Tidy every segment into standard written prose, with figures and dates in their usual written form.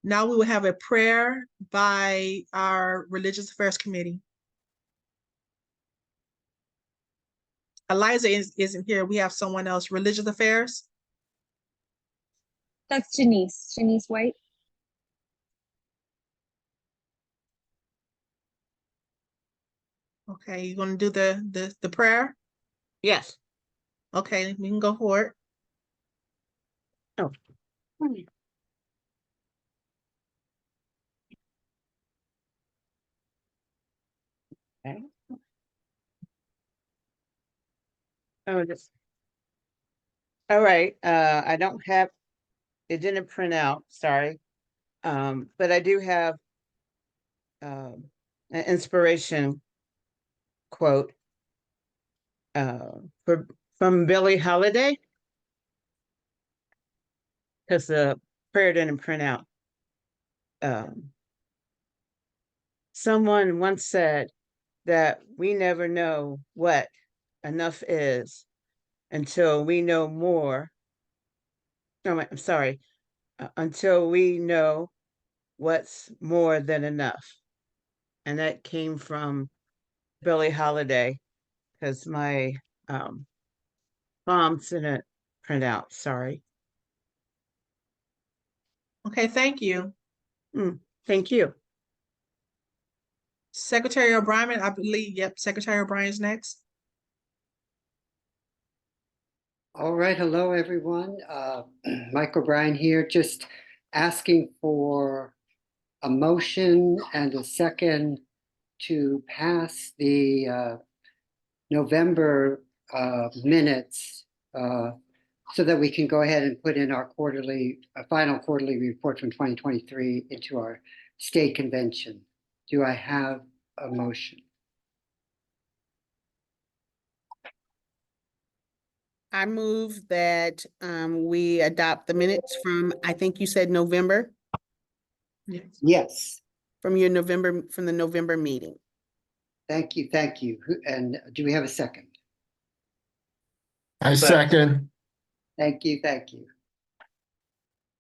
Now we will have a prayer by our Religious Affairs Committee. Eliza isn't here. We have someone else. Religious Affairs. That's Janice White. Okay, you're gonna do the prayer? Yes. Okay, we can go for it. Oh. Okay. Oh, this. All right. I don't have, it didn't print out, sorry. But I do have an inspiration quote from Billie Holiday, because the prayer didn't print out. Someone once said that we never know what enough is until we know more. No, I'm sorry. Until we know what's more than enough. And that came from Billie Holiday, because my bombs didn't print out, sorry. Okay, thank you. Thank you. Secretary O'Brien, I believe, yep, Secretary O'Brien's next. All right, hello everyone. Mike O'Brien here, just asking for a motion and a second to pass the November minutes so that we can go ahead and put in our final quarterly report from 2023 into our state convention. Do I have a motion? I move that we adopt the minutes from, I think you said November, Yes. from the November meeting. Thank you, thank you. And do we have a second? I second. Thank you, thank you.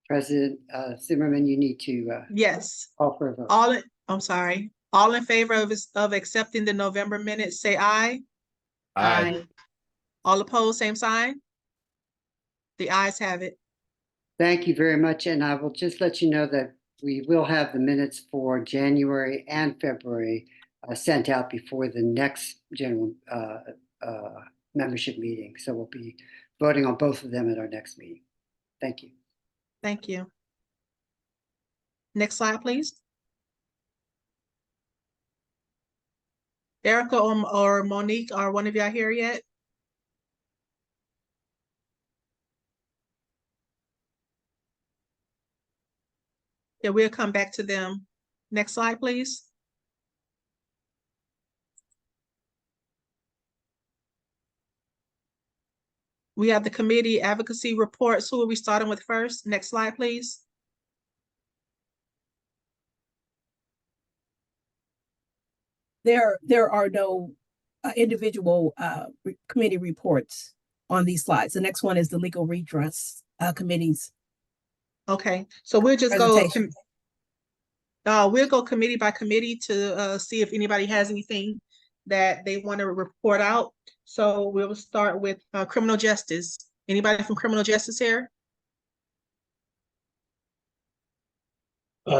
President Zimmerman, you need to Yes. call for a vote. I'm sorry. All in favor of accepting the November minutes, say aye. Aye. All opposed, same sign. The ayes have it. Thank you very much. And I will just let you know that we will have the minutes for January and February sent out before the next general membership meeting. So we'll be voting on both of them at our next meeting. Thank you. Thank you. Next slide, please. Erica or Monique, are one of y'all here yet? Yeah, we'll come back to them. Next slide, please. We have the committee advocacy reports. Who are we starting with first? Next slide, please. There are no individual committee reports on these slides. The next one is the legal redress committees. Okay, so we'll just go committee by committee to see if anybody has anything that they want to report out. So we'll start with criminal justice. Anybody from criminal justice here?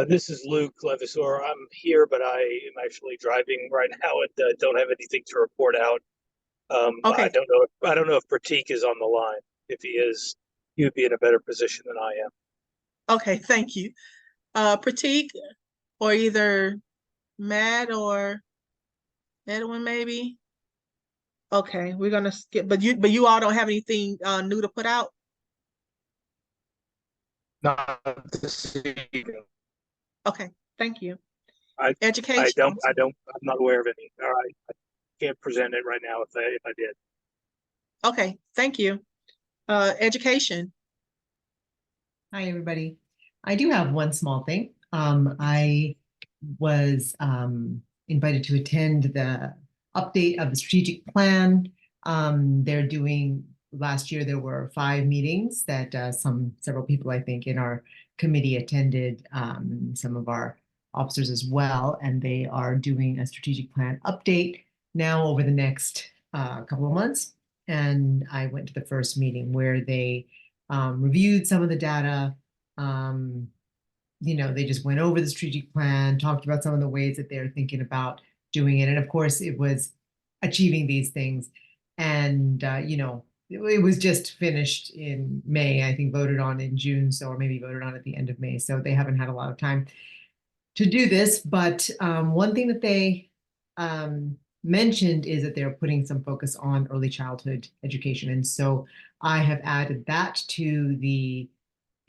This is Luke Levisor. I'm here, but I am actually driving right now and don't have anything to report out. Okay. I don't know if Pratik is on the line. If he is, he would be in a better position than I am. Okay, thank you. Pratik, or either Matt or Edwin, maybe. Okay, we're gonna skip. But you all don't have anything new to put out. Not this evening. Okay, thank you. Education. Education. I'm not aware of any. All right, I can't present it right now if I did. Okay, thank you. Education. Hi, everybody. I do have one small thing. I was invited to attend the update of the strategic plan. They're doing, last year there were 5 meetings that several people I think in our committee attended, some of our officers as well, and they are doing a strategic plan update now over the next couple of months. And I went to the first meeting where they reviewed some of the data. They just went over the strategic plan, talked about some of the ways that they're thinking about doing it. And of course, it was achieving these things. And, it was just finished in May, I think voted on in June, or maybe voted on at the end of May. So they haven't had a lot of time to do this. But one thing that they mentioned is that they're putting some focus on early childhood education. And so I have added that to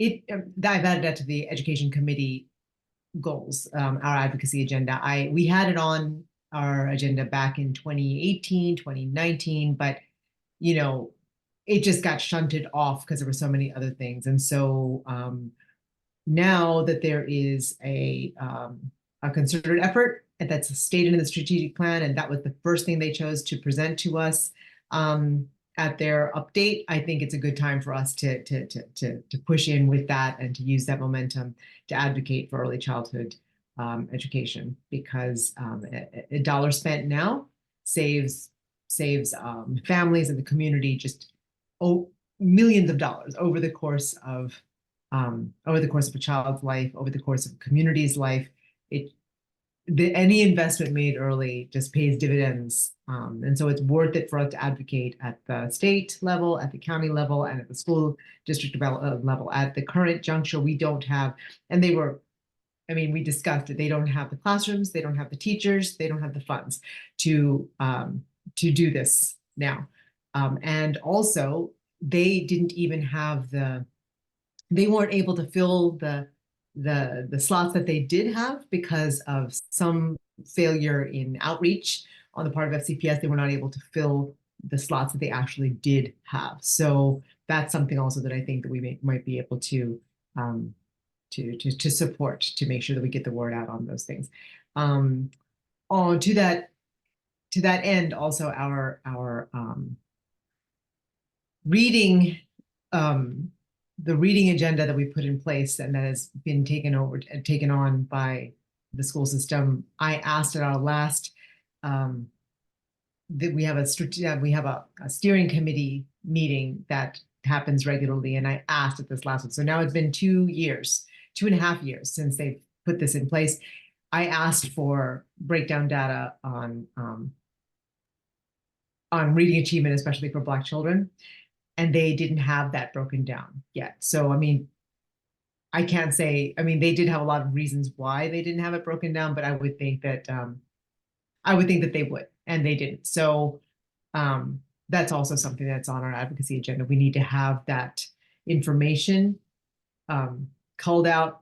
I've added that to the education committee goals, our advocacy agenda. We had it on our agenda back in 2018, 2019, but it just got shunted off because there were so many other things. And so now that there is a concerted effort that's stated in the strategic plan, and that was the first thing they chose to present to us at their update, I think it's a good time for us to push in with that and to use that momentum to advocate for early childhood education, because a dollar spent now saves families and the community just millions of dollars over the course of a child's life, over the course of a community's life. Any investment made early just pays dividends. And so it's worth it for us to advocate at the state level, at the county level, and at the school district level. At the current juncture, we don't have, and we discussed it, they don't have the classrooms, they don't have the teachers, they don't have the funds to do this now. And also, they didn't even have they weren't able to fill the slots that they did have because of some failure in outreach on the part of FCPS. They were not able to fill the slots that they actually did have. So that's something also that I think that we might be able to support, to make sure that we get the word out on those things. To that end, also our reading, the reading agenda that we put in place and that has been taken on by the school system. I asked at our last that we have a steering committee meeting that happens regularly, and I asked at this last one. So now it's been 2.5 years since they've put this in place. I asked for breakdown data on reading achievement, especially for Black children, and they didn't have that broken down yet. So, I can't say, they did have a lot of reasons why they didn't have it broken down, but I would think that they would, and they didn't. So that's also something that's on our advocacy agenda. We need to have that information called out.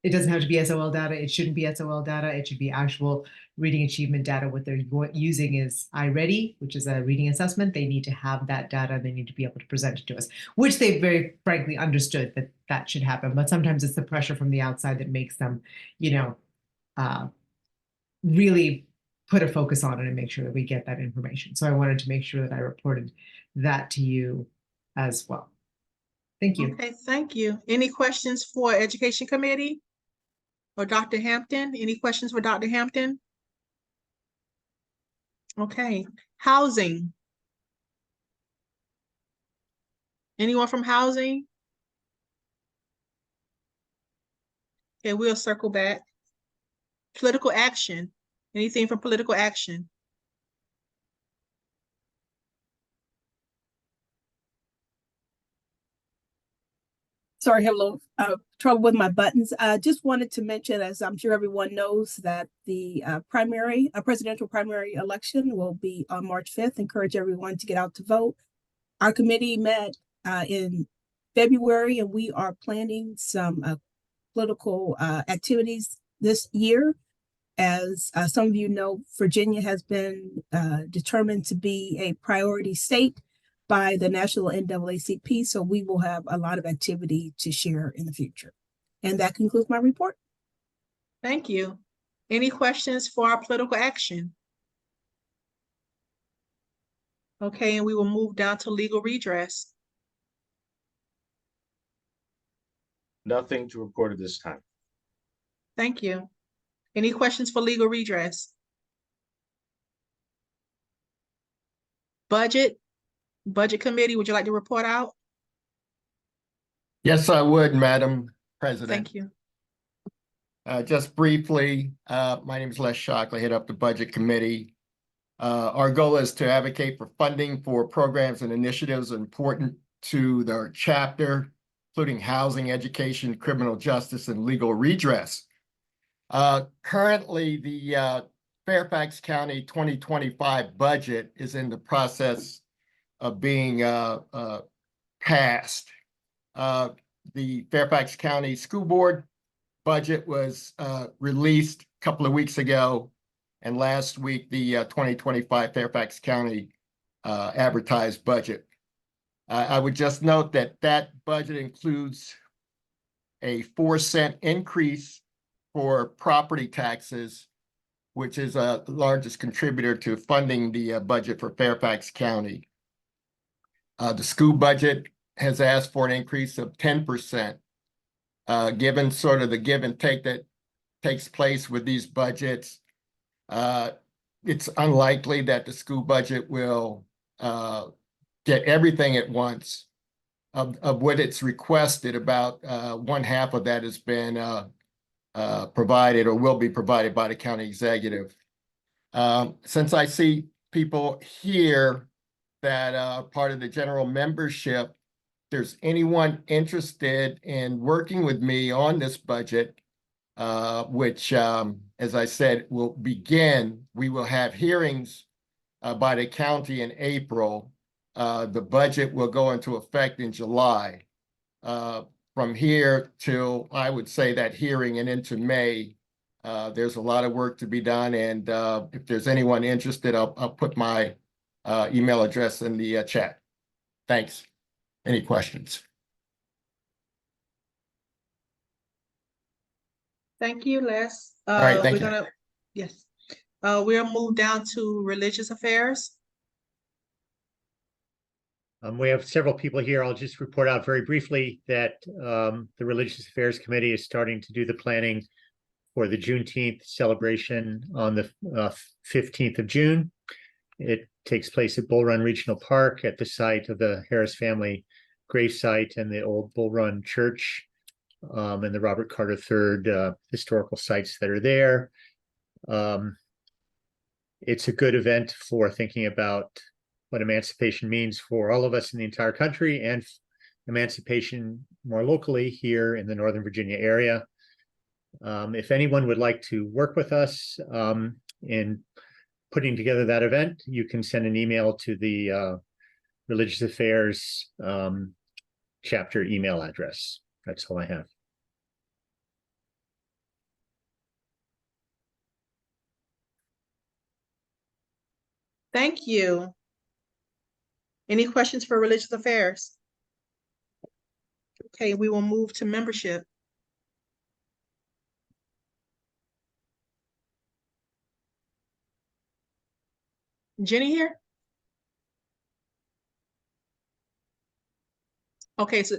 It doesn't have to be SOL data. It shouldn't be SOL data. It should be actual reading achievement data. What they're using is iReady, which is a reading assessment. They need to have that data. They need to be able to present it to us, which they very frankly understood that should happen. But sometimes it's the pressure from the outside that makes them, really put a focus on it and make sure that we get that information. So I wanted to make sure that I reported that to you as well. Thank you. Okay, thank you. Any questions for Education Committee or Dr. Hampton? Any questions for Dr. Hampton? Okay, housing. Anyone from housing? Okay, we'll circle back. Political action. Anything from political action? Sorry, hello. Trouble with my buttons. Just wanted to mention, as I'm sure everyone knows, that the presidential primary election will be on March 5th. Encourage everyone to get out to vote. Our committee met in February, and we are planning some political activities this year. As some of you know, Virginia has been determined to be a priority state by the national NAACP, so we will have a lot of activity to share in the future. And that concludes my report. Thank you. Any questions for our political action? Okay, and we will move down to legal redress. Nothing to report at this time. Thank you. Any questions for legal redress? Budget committee, would you like to report out? Yes, I would, Madam President. Thank you. Just briefly, my name is Les Shock. I head up the Budget Committee. Our goal is to advocate for funding for programs and initiatives important to their chapter, including housing, education, criminal justice, and legal redress. Currently, the Fairfax County 2025 budget is in the process of being passed. The Fairfax County School Board budget was released a couple of weeks ago, and last week the 2025 Fairfax County advertised budget. I would just note that that budget includes a 4-cent increase for property taxes, which is the largest contributor to funding the budget for Fairfax County. The school budget has asked for an increase of 10%. Given sort of the give and take that takes place with these budgets, it's unlikely that the school budget will get everything at once. Of what it's requested, about 1/2 of that has been provided or will be provided by the county executive. Since I see people here that are part of the general membership, if there's anyone interested in working with me on this budget, which, as I said, will begin, we will have hearings by the county in April. The budget will go into effect in July. From here till, I would say, that hearing and into May, there's a lot of work to be done. And if there's anyone interested, I'll put my email address in the chat. Thanks. Any questions? Thank you, Les. All right, thank we're you. gonna, yes. We'll move down to religious affairs. We have several people here. I'll just report out very briefly that the Religious Affairs Committee is starting to do the planning for the Juneteenth celebration on the 15th of June. It takes place at Bull Run Regional Park at the site of the Harris family grave site and the old Bull Run Church and the Robert Carter III historical sites that are there. It's a good event for thinking about what emancipation means for all of us in the entire country and emancipation more locally here in the Northern Virginia area. If anyone would like to work with us in putting together that event, you can send an email to the Religious Affairs chapter email address. That's all I have. Thank you. Any questions for religious affairs? Okay, we will move to membership. Jenny here? Okay, so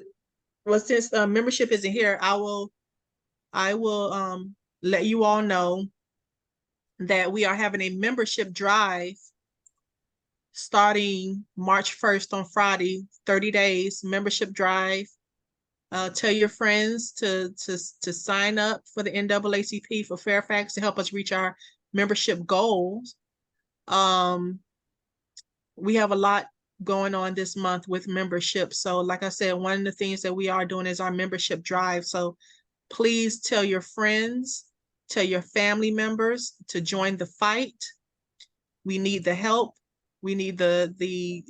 well, since membership isn't here, I will let you all know that we are having a membership drive starting March 1st on Friday, 30 days membership drive. Tell your friends to sign up for the NAACP for Fairfax to help us reach our membership goals. We have a lot going on this month with membership. So like I said, one of the things that we are doing is our membership drive. So please tell your friends, tell your family members to join the fight. We need the help. We need we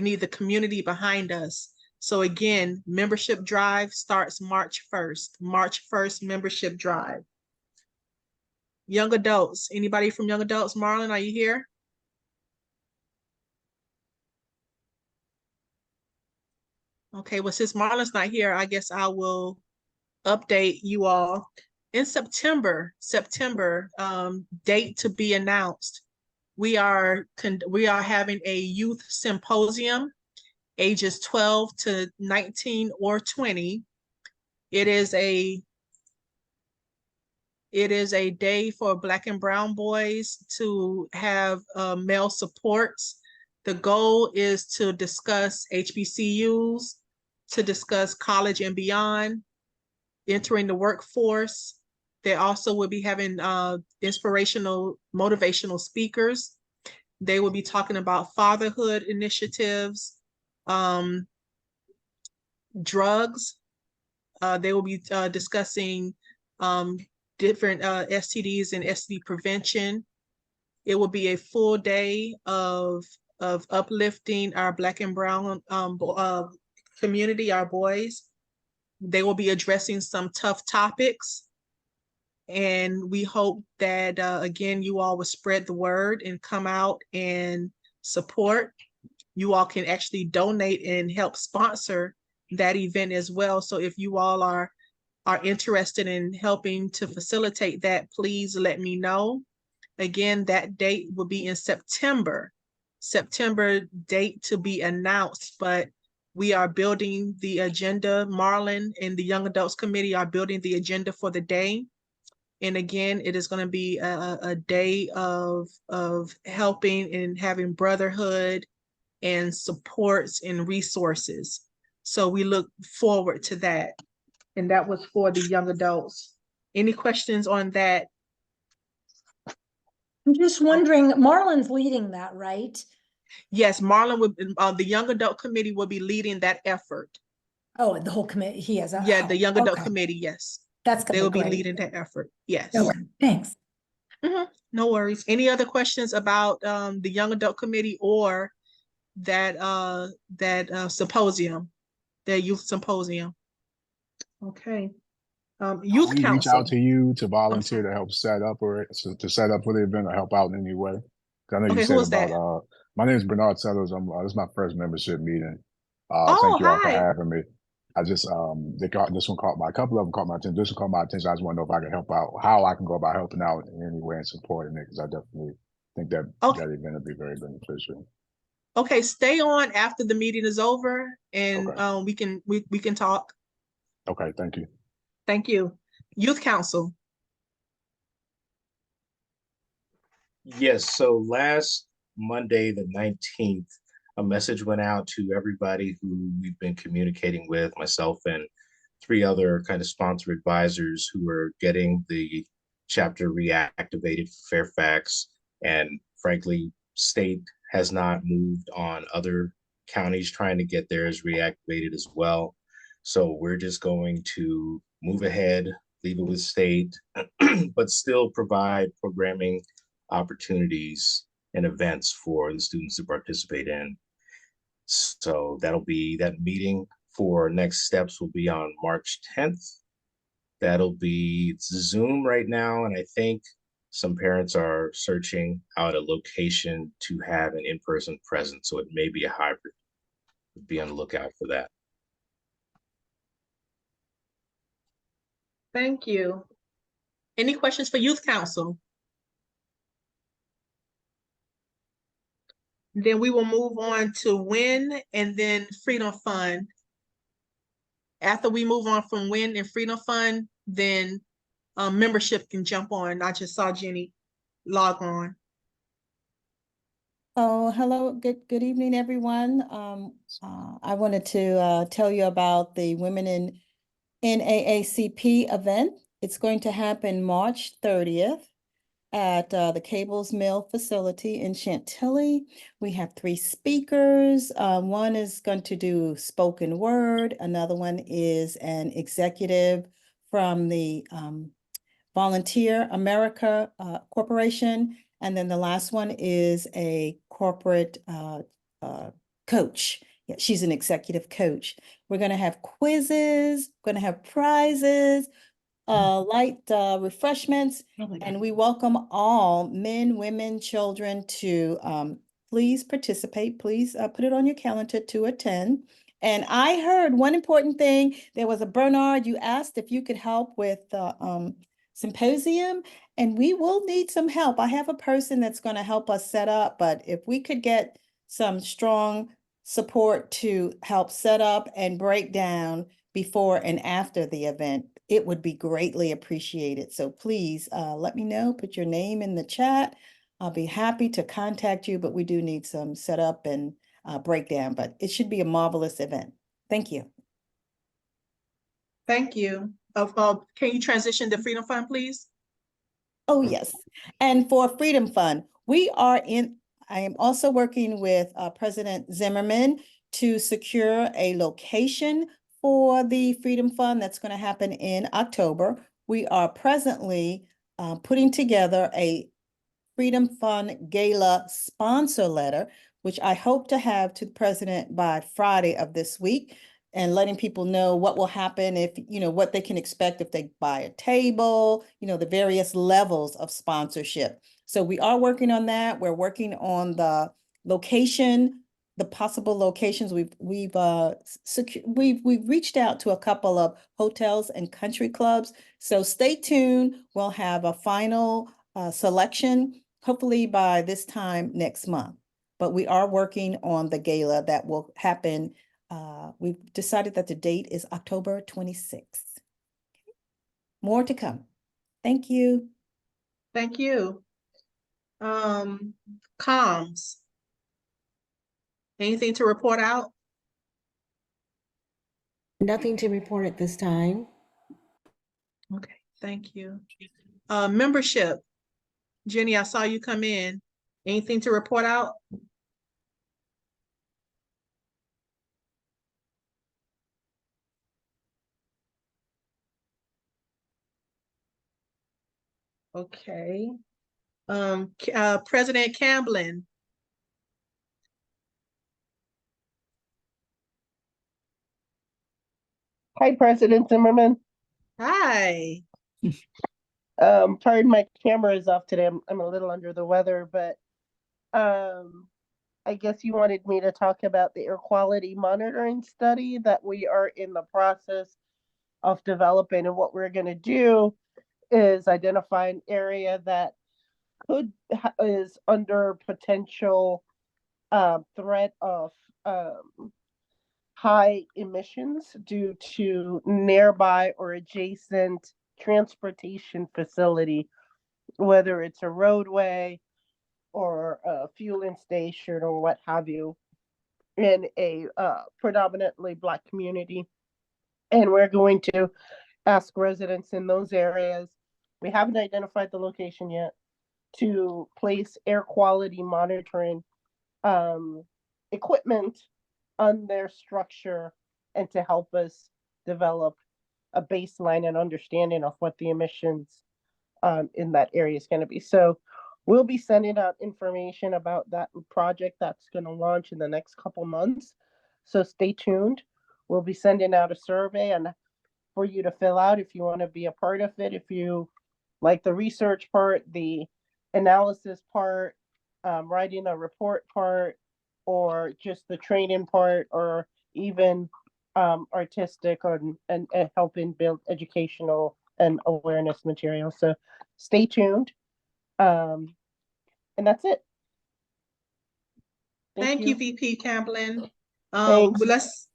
need the community behind us. So again, membership drive starts March 1st. March 1st membership drive. Young adults, anybody from young adults? Marlon, are you here? Okay, well, since Marlon's not here, I guess I will update you all. In September, date to be announced. We are having a youth symposium, ages 12 to 19 or 20. It is a day for Black and brown boys to have male supports. The goal is to discuss HBCUs, to discuss college and beyond, entering the workforce. They also will be having inspirational, motivational speakers. They will be talking about fatherhood initiatives, drugs. They will be discussing different STDs and STD prevention. It will be a full day of uplifting our Black and brown community, our boys. They will be addressing some tough topics. And we hope that, again, you all will spread the word and come out and support. You all can actually donate and help sponsor that event as well. So if you all are interested in helping to facilitate that, please let me know. Again, that date will be in September. September date to be announced, but we are building the agenda. Marlon and the Young Adults Committee are building the agenda for the day. And again, it is going to be a day of helping and having brotherhood and supports and resources. So we look forward to that. And that was for the young adults. Any questions on that? I'm just wondering, Marlon's leading that, right? Yes, Marlon would, the Young Adult Committee will be leading that effort. Oh, the whole committee, he has. Yeah, the Young Adult Okay. Committee, yes. That's They gonna will be be great. leading that effort, yes. Okay, thanks. No worries. Any other questions about the Young Adult Committee or that symposium, the youth symposium? Okay. Youth We reach council. out to you to volunteer sorry. to help set up to set up for the event or help out in any way. 'Cause I know you Okay, who said is that? about my name is Bernard Sellers. This is my first membership meeting. Oh, Thank you all for hi. having me. I just this one caught my a couple of them caught my attention. This one caught my attention. I just want to know if I can help out, how I can go about helping out in any way and supporting it, because I definitely think that Okay. that event would be very beneficial. Okay, stay on after the meeting is over and Okay. we can talk. Okay, thank you. Thank you. Youth council. Yes, so last Monday, the 19th, a message went out to everybody who we've been communicating with, myself and 3 other kind of sponsor advisors who are getting the chapter reactivated for Fairfax. And frankly, state has not moved on other counties trying to get theirs reactivated as well. So we're just going to move ahead, leave it with state, but still provide programming opportunities and events for the students to participate in. So that'll be that meeting for next steps will be on March 10th. That'll be Zoom right now. And I think some parents are searching out a location to have an in-person presence. So it may be a hybrid. Be on the lookout for that. Thank you. Any questions for youth council? Then we will move on to WIN and then Freedom Fund. After we move on from WIN and Freedom Fund, then membership can jump on. I just saw Jenny log on. Oh, hello. Good evening, everyone. I wanted to tell you about the Women in NAACP event. It's going to happen March 30th at the Cables Mill facility in Chantilly. We have 3 speakers. One is going to do spoken word. Another one is an executive from the Volunteer America Corporation. And then the last one is a corporate coach. Yeah, she's an executive coach. We're going to have quizzes, going to have prizes, light refreshments, and we welcome all men, women, children to please participate. Please put it on your calendar to attend. And I heard one important thing. There was a Bernard, you asked if you could help with the symposium, and we will need some help. I have a person that's going to help us set up, but if we could get some strong support to help set up and break down, before and after the event, it would be greatly appreciated. So please let me know, put your name in the chat. I'll be happy to contact you, but we do need some setup and breakdown, but it should be a marvelous event. Thank you. Thank you. Can you transition to Freedom Fund, please? Oh, yes. And for Freedom Fund, I am also working with President Zimmerman to secure a location for the Freedom Fund that's going to happen in October. We are presently putting together a Freedom Fund Gala sponsor letter, which I hope to have to the president by Friday of this week, and letting people know what will happen if, what they can expect if they buy a table, the various levels of sponsorship. So we are working on that. We're working on the location, the possible locations. We've reached out to a couple of hotels and country clubs. So stay tuned. We'll have a final selection, hopefully by this time next month. But we are working on the gala that will happen. We've decided that the date is October 26th. More to come. Thank you. Thank you. Comms. Anything to report out? Nothing to report at this time. Okay, thank you. Membership. Jenny, I saw you come in. Anything to report out? Okay. President Camblin. Hi, President Zimmerman. Hi. Pardon my camera is off today. I'm a little under the weather, but I guess you wanted me to talk about the air quality monitoring study that we are in the process of developing. And what we're going to do is identify an area that is under potential threat of high emissions due to nearby or adjacent transportation facility, whether it's a roadway or a fueling station or what have you, in a predominantly Black community. And we're going to ask residents in those areas, we haven't identified the location yet, to place air quality monitoring equipment on their structure and to help us develop a baseline and understanding of what the emissions in that area is going to be. So we'll be sending out information about that project that's going to launch in the next couple months. So stay tuned. We'll be sending out a survey and for you to fill out if you want to be a part of it. If you like the research part, the analysis part, writing a report part, or just the training part, or even artistic and helping build educational and awareness material. So stay tuned. And that's it. Thank you, VP Camblin. Thanks.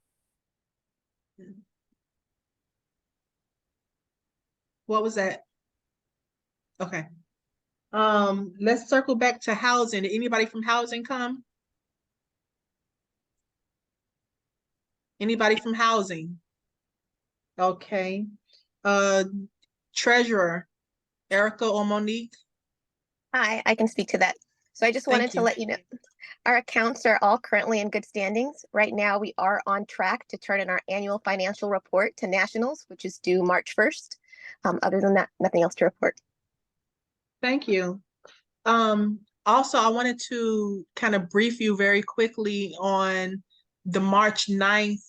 What was that? Okay. Let's circle back to housing. Did anybody from housing come? Anybody from housing? Okay. Treasurer, Erica or Monique? Hi, I can speak to that. So I just wanted to let you know, our accounts are all currently in good standings. Right now, we are on track to turn in our annual financial report to nationals, which is due March 1st. Other than that, nothing else to report. Thank you. Also, I wanted to kind of brief you very quickly on the March 9th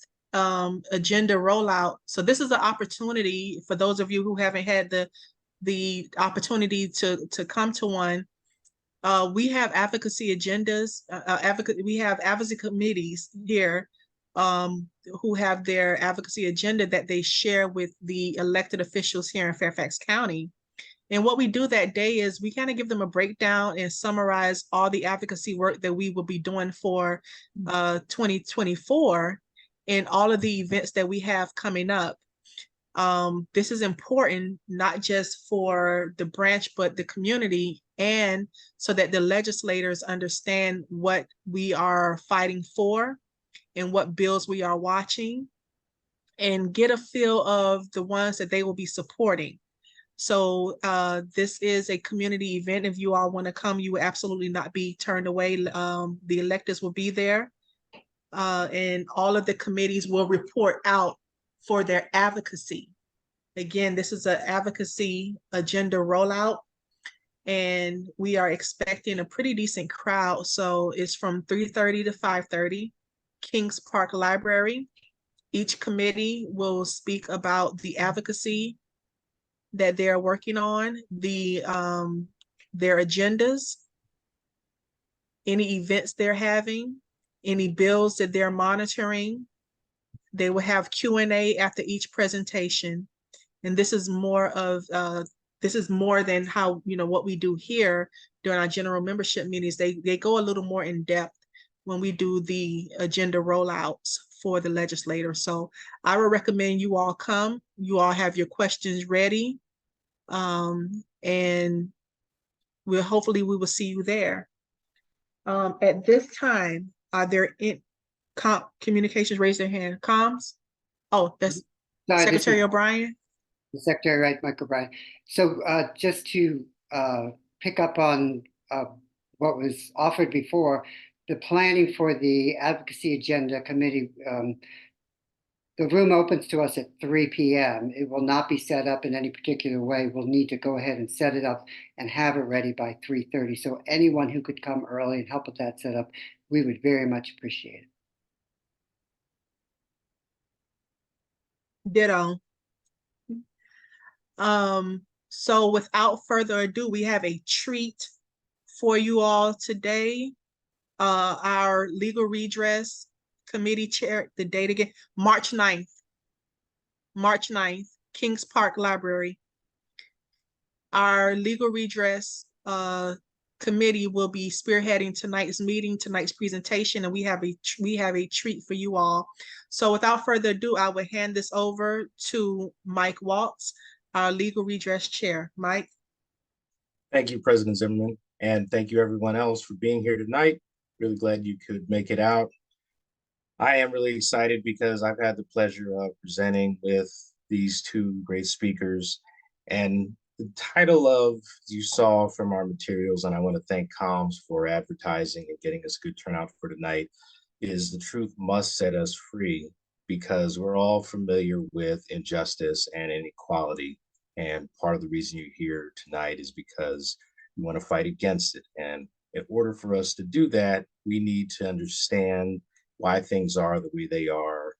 agenda rollout. So this is an opportunity for those of you who haven't had the opportunity to come to one. We have advocacy agendas, we have advocacy committees here who have their advocacy agenda that they share with the elected officials here in Fairfax County. And what we do that day is we kind of give them a breakdown and summarize all the advocacy work that we will be doing for 2024. in all of the events that we have coming up. This is important, not just for the branch, but the community, and so that the legislators understand what we are fighting for and what bills we are watching, and get a feel of the ones that they will be supporting. So this is a community event. If you all want to come, you will absolutely not be turned away. The electeds will be there, and all of the committees will report out for their advocacy. Again, this is an advocacy agenda rollout, and we are expecting a pretty decent crowd. So it's from 3:30 to 5:30, Kings Park Library. Each committee will speak about the advocacy that they're working on, their agendas, any events they're having, any bills that they're monitoring. They will have Q&A after each presentation. And this is more than how, what we do here during our general membership meetings. They go a little more in depth when we do the agenda rollouts for the legislator. So I would recommend you all come. You all have your questions ready. And hopefully we will see you there. At this time, are there communications? Raise their hand. Comms? Oh, that's Secretary O'Brien. Secretary Wright, Michael O'Brien. So just to pick up on what was offered before, the planning for the Advocacy Agenda Committee, the room opens to us at 3 p.m. It will not be set up in any particular way. We'll need to go ahead and set it up and have it ready by 3:30. So anyone who could come early and help with that setup, we would very much appreciate it. Ditto. So without further ado, we have a treat for you all today. Our legal redress committee chair, the date again, March 9th, Kings Park Library. Our legal redress committee will be spearheading tonight's presentation, and we have a treat for you all. So without further ado, I will hand this over to Mike Waltz, our legal redress chair. Mike. Thank you, President Zimmerman, and thank you everyone else for being here tonight. Really glad you could make it out. I am really excited because I've had the pleasure of presenting with these two great speakers, and the title of, you saw from our materials, and I want to thank Comms for advertising and getting us a good turnout for tonight, is "The Truth Must Set Us Free," because we're all familiar with injustice and inequality. And part of the reason you're here tonight is because we want to fight against it. And in order for us to do that, we need to understand why things are the way they are,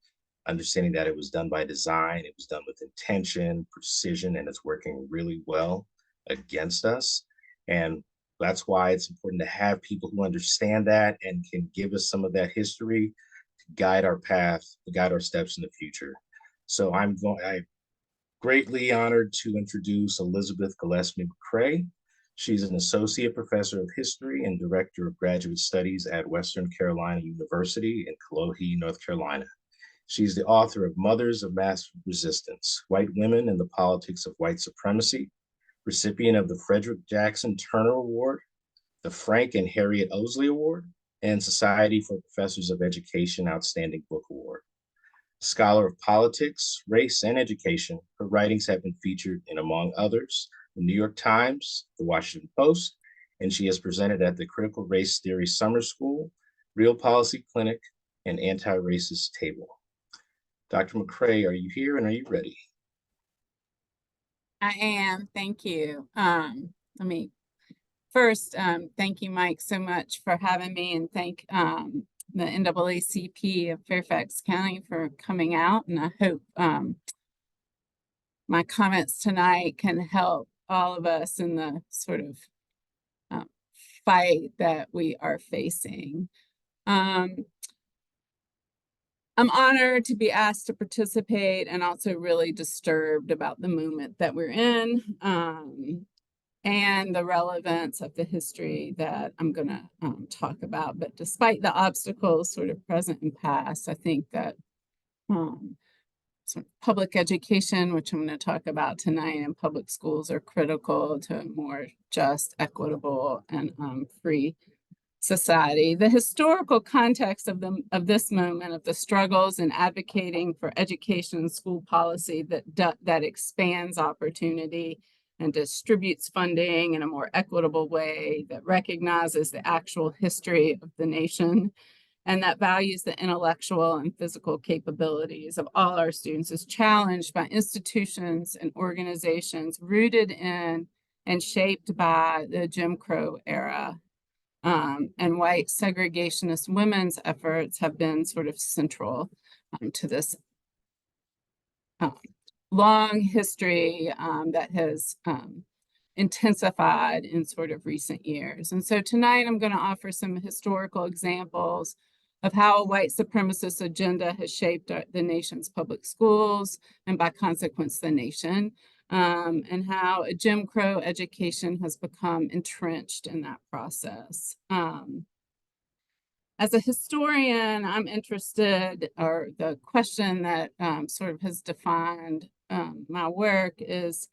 understanding that it was done by design, it was done with intention, precision, and it's working really well against us. And that's why it's important to have people who understand that and can give us some of that history to guide our path, to guide our steps in the future. So I'm greatly honored to introduce Elizabeth Gillespie McRae. She's an associate professor of history and director of graduate studies at Western Carolina University in Cullowhee, North Carolina. She's the author of Mothers of Mass Resistance, White Women and the Politics of White Supremacy, recipient of the Frederick Jackson Turner Award, the Frank and Harriet Osley Award, and Society for Professors of Education Outstanding Book Award. Scholar of politics, race, and education, her writings have been featured in, among others, the New York Times, the Washington Post, and she has presented at the Critical Race Theory Summer School, Real Policy Clinic, and Anti-Racist Table. Dr. McRae, are you here and are you ready? I am, thank you. Let me first, thank you, Mike, so much for having me, and thank the NAACP of Fairfax County for coming out. And I hope my comments tonight can help all of us in the sort of fight that we are facing. I'm honored to be asked to participate, and also really disturbed about the movement that we're in, and the relevance of the history that I'm going to talk about. But despite the obstacles sort of present and past, I think that sort of public education, which I'm going to talk about tonight, and public schools are critical to a more just, equitable, and free society. The historical context of this moment, of the struggles in advocating for education and school policy that expands opportunity and distributes funding in a more equitable way, that recognizes the actual history of the nation, and that values the intellectual and physical capabilities of all our students, is challenged by institutions and organizations rooted in and shaped by the Jim Crow era. And white segregationist women's efforts have been sort of central to this long history that has intensified in sort of recent years. And so tonight I'm going to offer some historical examples of how a white supremacist agenda has shaped the nation's public schools, and by consequence, the nation. And how a Jim Crow education has become entrenched in that process. As a historian, I'm interested, or the question that sort of has defined my work is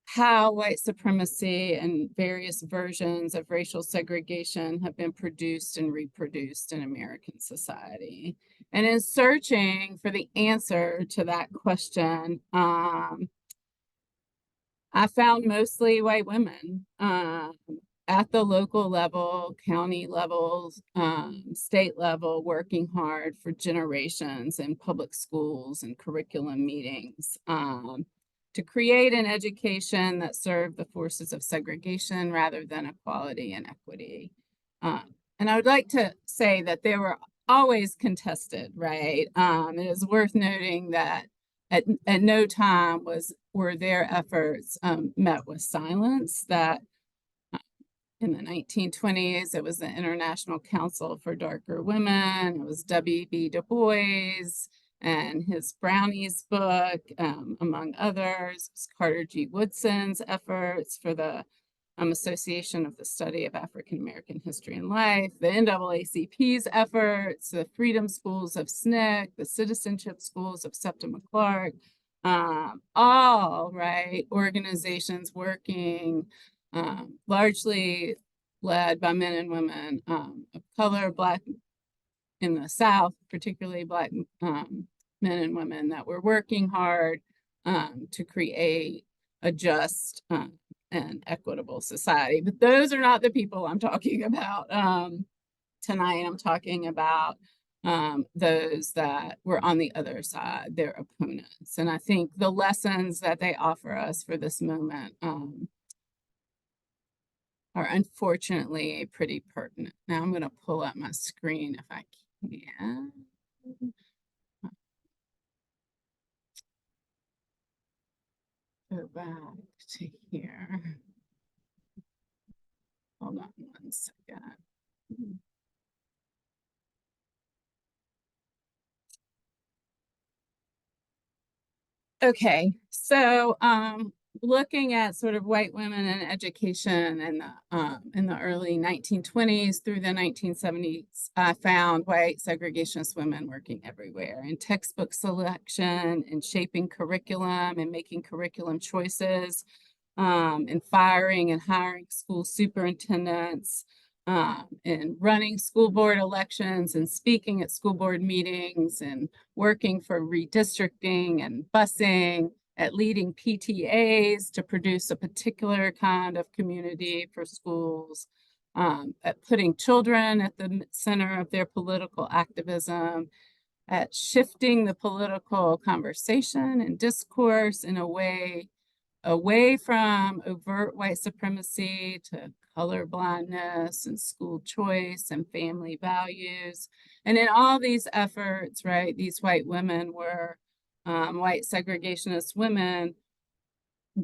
how white supremacy and various versions of racial segregation have been produced and reproduced in American society. And in searching for the answer to that question, I found mostly white women at the local level, county levels, state level, working hard for generations in public schools and curriculum meetings to create an education that served the forces of segregation rather than equality and equity. And I would like to say that they were always contested, right? It is worth noting that at no time were their efforts met with silence, that in the 1920s, it was the International Council for Darker Women, it was W.B. Du Bois and his Brownies book, among others. It was Carter G. Woodson's efforts for the Association of the Study of African American History and Life, the NAACP's efforts, the Freedom Schools of SNCC, the Citizenship Schools of Septima Clark, all, right, organizations working largely led by men and women of color, Black in the South, particularly Black men and women that were working hard to create a just and equitable society. But those are not the people I'm talking about tonight. I'm talking about those that were on the other side, their opponents. And I think the lessons that they offer us for this moment are unfortunately pretty pertinent. Now I'm going to pull up my screen if I can. Go back to here. Hold on one second. Okay, so looking at sort of white women in education in the early 1920s through the 1970s, I found white segregationist women working everywhere in textbook selection, in shaping curriculum and making curriculum choices, in firing and hiring school superintendents, in running school board elections and speaking at school board meetings, and working for redistricting and busing, at leading PTAs to produce a particular kind of community for schools, at putting children at the center of their political activism, at shifting the political conversation and discourse in a way away from overt white supremacy to color blindness and school choice and family values. And in all these efforts, right, these white women were white segregationist women.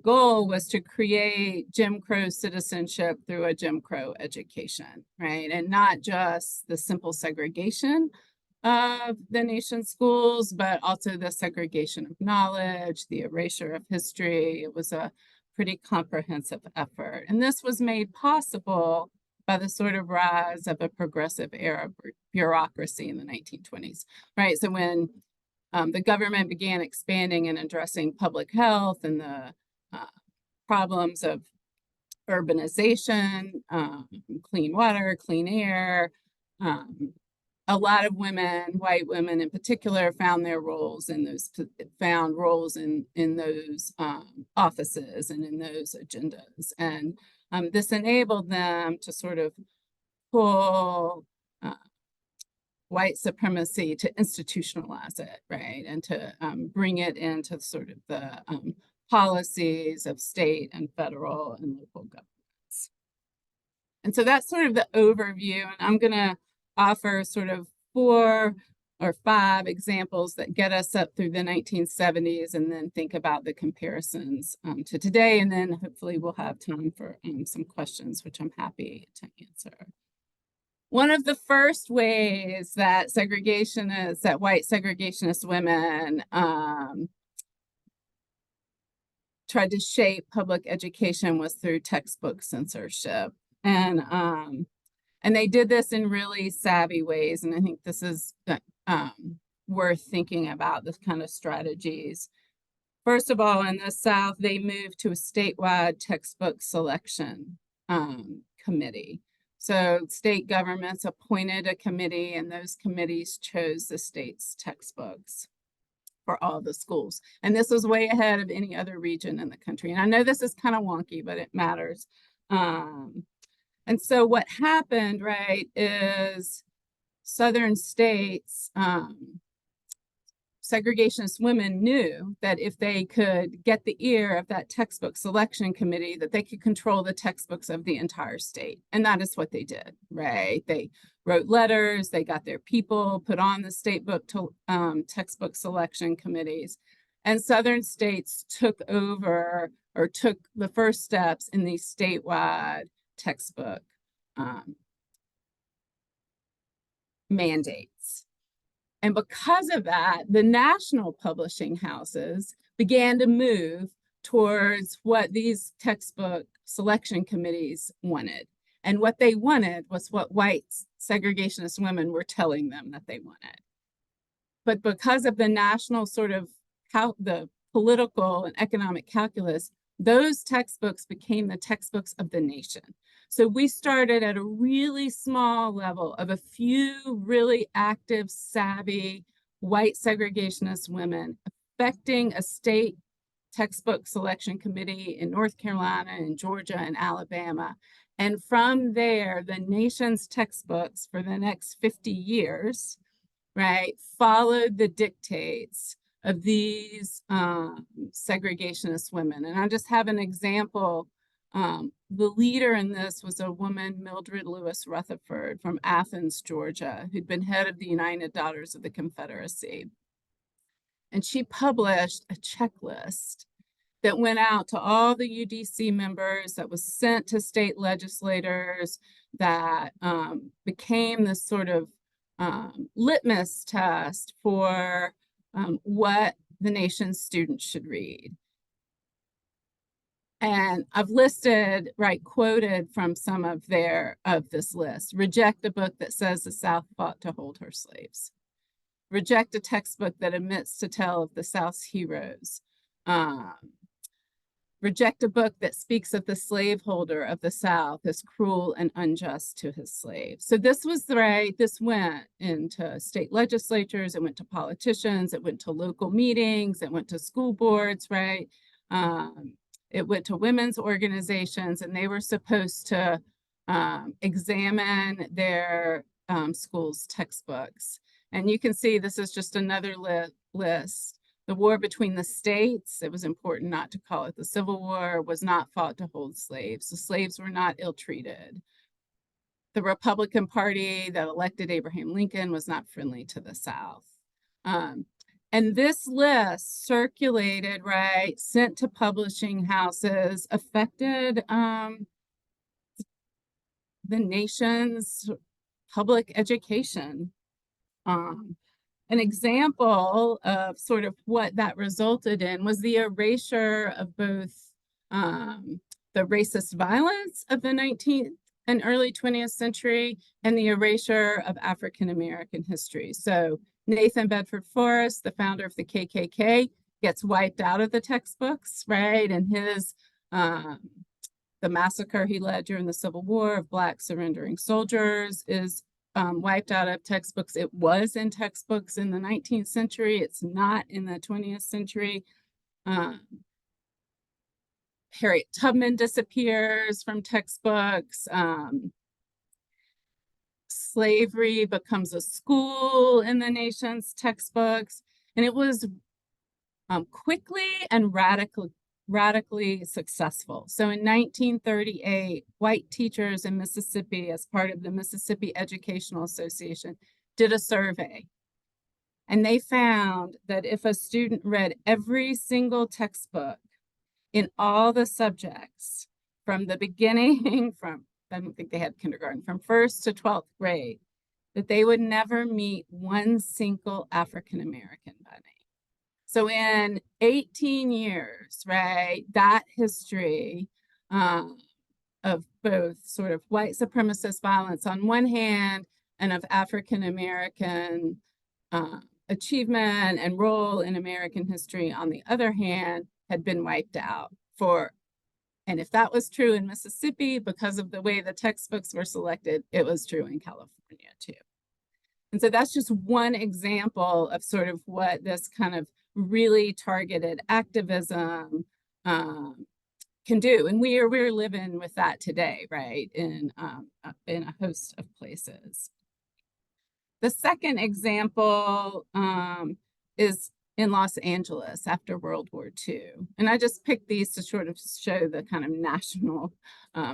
Goal was to create Jim Crow citizenship through a Jim Crow education, right? And not just the simple segregation of the nation's schools, but also the segregation of knowledge, the erasure of history. It was a pretty comprehensive effort. And this was made possible by the sort of rise of a progressive era bureaucracy in the 1920s, right? So when the government began expanding and addressing public health and the problems of urbanization, clean water, clean air. A lot of women, white women in particular, found their roles in those in those offices and in those agendas, and this enabled them to sort of pull white supremacy to institutionalize it, right, and to bring it into sort of the policies of state and federal and local governments. And so that's sort of the overview, and I'm going to offer sort of 4 or 5 examples that get us up through the 1970s, and then think about the comparisons to today, and then hopefully we'll have time for some questions, which I'm happy to answer. One of the first ways that white segregationist women tried to shape public education was through textbook censorship. And they did this in really savvy ways. And I think this is worth thinking about, this kind of strategies. First of all, in the South, they moved to a statewide textbook selection committee. So state governments appointed a committee, and those committees chose the state's textbooks for all the schools. And this was way ahead of any other region in the country. And I know this is kind of wonky, but it matters. And so what happened, right, is Southern states, segregationist women knew that if they could get the ear of that textbook selection committee, that they could control the textbooks of the entire state. And that is what they did, right? They wrote letters, they got their people put on the state textbook selection committees. And Southern states took over, or took the first steps in these statewide textbook mandates. And because of that, the national publishing houses began to move towards what these textbook selection committees wanted. And what they wanted was what white segregationist women were telling them that they wanted. But because of the national sort of the political and economic calculus, those textbooks became the textbooks of the nation. So we started at a really small level of a few really active, savvy, white segregationist women affecting a state textbook selection committee in North Carolina and Georgia and Alabama. And from there, the nation's textbooks for the next 50 years, right, followed the dictates of these segregationist women. And I just have an example. The leader in this was a woman, Mildred Lewis Rutherford from Athens, Georgia, who'd been head of the United Daughters of the Confederacy. And she published a checklist that went out to all the UDC members, that was sent to state legislators, that became this sort of litmus test for what the nation's students should read. And I've listed, right, quoted from some of this list. Reject a book that says the South fought to hold her slaves. Reject a textbook that omits to tell of the South's heroes. Reject a book that speaks of the slaveholder of the South as cruel and unjust to his slaves. So this was right, this went into state legislatures, it went to politicians, it went to local meetings, it went to school boards, right? It went to women's organizations, and they were supposed to examine their schools' textbooks. And you can see this is just another list. The war between the states, it was important not to call it the Civil War, was not fought to hold slaves. The slaves were not ill-treated. The Republican Party that elected Abraham Lincoln was not friendly to the South. And this list circulated, right, sent to publishing houses, affected the nation's public education. An example of sort of what that resulted in was the erasure of both the racist violence of the and early 20th century, and the erasure of African American history. So Nathan Bedford Forrest, the founder of the KKK, gets wiped out of the textbooks, right? And his the massacre he led during the Civil War of Black surrendering soldiers is wiped out of textbooks. It was in textbooks in the 19th century. It's not in the 20th century. Harriet Tubman disappears from textbooks. Slavery becomes a school in the nation's textbooks. And it was quickly and radically successful. So in 1938, white teachers in Mississippi, as part of the Mississippi Educational Association, did a survey. And they found that if a student read every single textbook in all the subjects from the beginning, I don't think they had kindergarten, from 1st to 12th grade, that they would never meet one single African American by name. So in 18 years, right, that history of both sort of white supremacist violence on one hand and of African American achievement and role in American history on the other hand had been wiped out and if that was true in Mississippi, because of the way the textbooks were selected, it was true in California too. And so that's just one example of sort of what this kind of really targeted activism can do. And we're living with that today, right, in a host of places. The second example is in Los Angeles after World War II. And I just picked these to sort of show the kind of national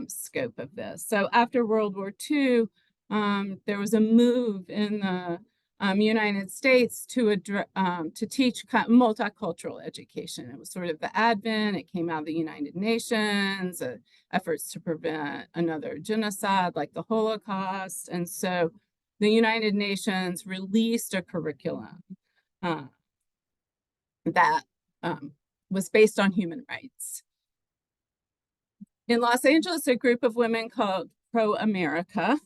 scope of this. So after World War II, there was a move in the United States to teach multicultural education. It was sort of the advent, it came out of the United Nations, efforts to prevent another genocide like the Holocaust. And so the United Nations released a curriculum that was based on human rights. In Los Angeles, a group of women called Pro-America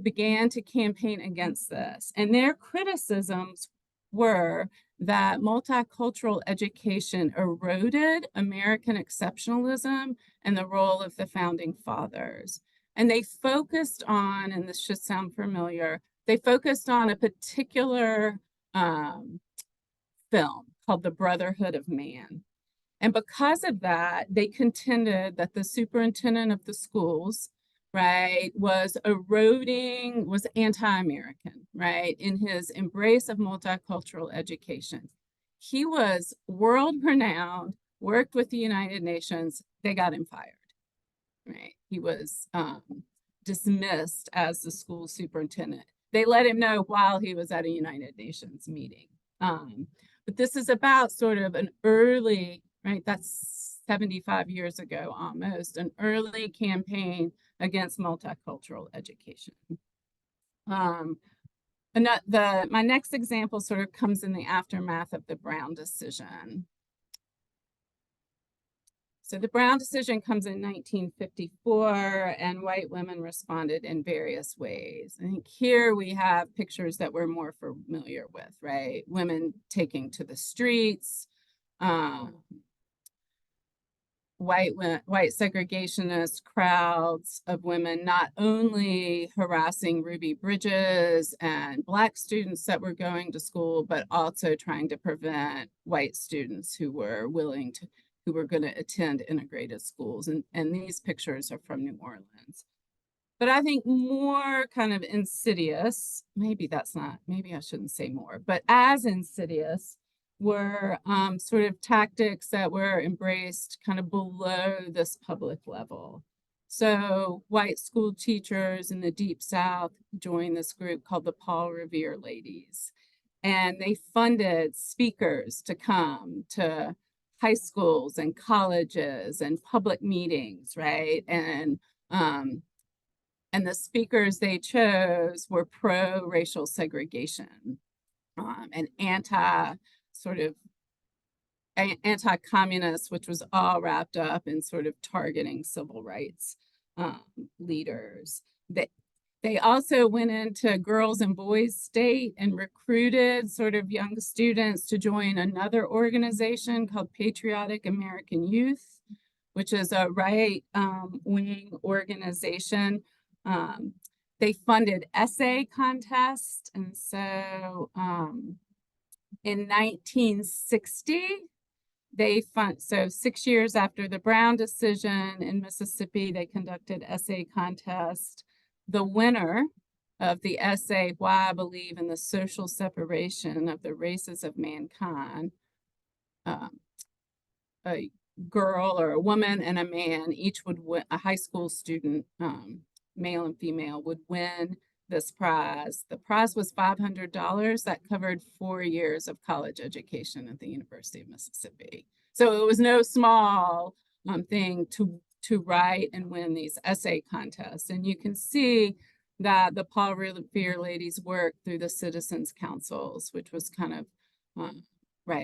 began to campaign against this. And their criticisms were that multicultural education eroded American exceptionalism and the role of the founding fathers. And they focused on, and this should sound familiar, they focused on a particular film called The Brotherhood of Man. And because of that, they contended that the superintendent of the schools, right, was anti-American, right, in his embrace of multicultural education. He was world-renowned, worked with the United Nations, they got him fired, right? He was dismissed as the school superintendent. They let him know while he was at a United Nations meeting. But this is about sort of an early, right, that's 75 years ago almost, an early campaign against multicultural education. My next example sort of comes in the aftermath of the Brown decision. So the Brown decision comes in 1954, and white women responded in various ways. I think here we have pictures that we're more familiar with, right? Women taking to the streets, white segregationist crowds of women not only harassing Ruby Bridges and Black students that were going to school, but also trying to prevent white students who were going to attend integrated schools. And these pictures are from New Orleans. But I think more kind of insidious, maybe I shouldn't say more, but as insidious were sort of tactics that were embraced kind of below this public level. So white school teachers in the Deep South joined this group called the Paul Revere Ladies. And they funded speakers to come to high schools and colleges and public meetings, right? And the speakers they chose were pro-racial segregation and anti-communist, which was all wrapped up in sort of targeting civil rights leaders. They also went into girls and boys state and recruited sort of young students to join another organization called Patriotic American Youth, which is a right-wing organization. They funded essay contests. And so in 1960, so 6 years after the Brown decision in Mississippi, they conducted essay contest. The winner of the essay, Why I Believe in the Social Separation of the Races of Mankind, a girl or a woman and a man, each would win, a high school student, male and female, would win this prize. The prize was $500 that covered 4 years of college education at the University of Mississippi. So it was no small thing to write and win these essay contests. And you can see that the Paul Revere ladies worked through the Citizens Councils, which was kind of a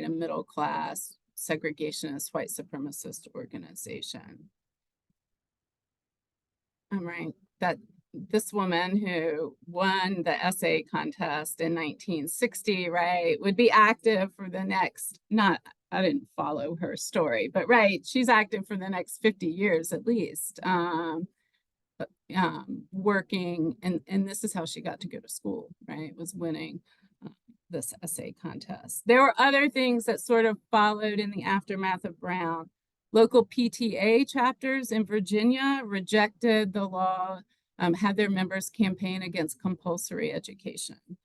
middle class segregationist white supremacist organization. That this woman who won the essay contest in 1960, would be active for the next, I didn't follow her story, but she's active for the next 50 years at least, working, and this is how she got to go to school, was winning this essay contest. There were other things that sort of followed in the aftermath of Brown. Local PTA chapters in Virginia rejected the law, had their members campaign against compulsory education.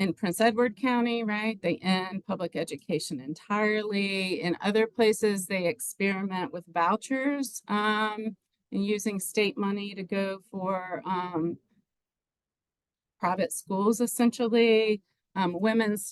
In Prince Edward County, they end public education entirely. In other places, they experiment with vouchers and using state money to go for private schools, essentially. Women's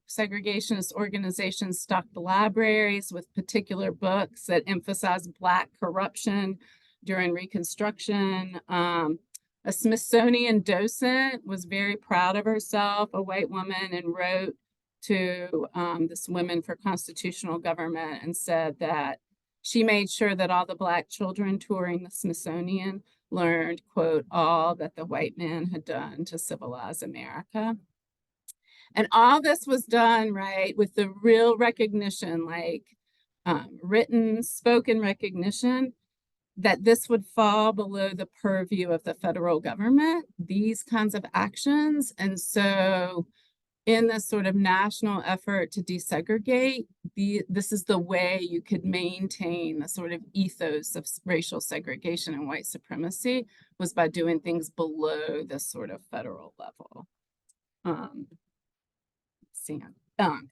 segregationist organizations stocked libraries with particular books that emphasize Black corruption during Reconstruction. A Smithsonian docent was very proud of herself, a white woman, and wrote to this Women for Constitutional Government and said that she made sure that all the Black children touring the Smithsonian learned, quote, all that the white man had done to civilize America. And all this was done, with the real recognition, written, spoken recognition, that this would fall below the purview of the federal government, these kinds of actions. And so in this sort of national effort to desegregate, this is the way you could maintain the sort of ethos of racial segregation and white supremacy, was by doing things below this sort of federal level.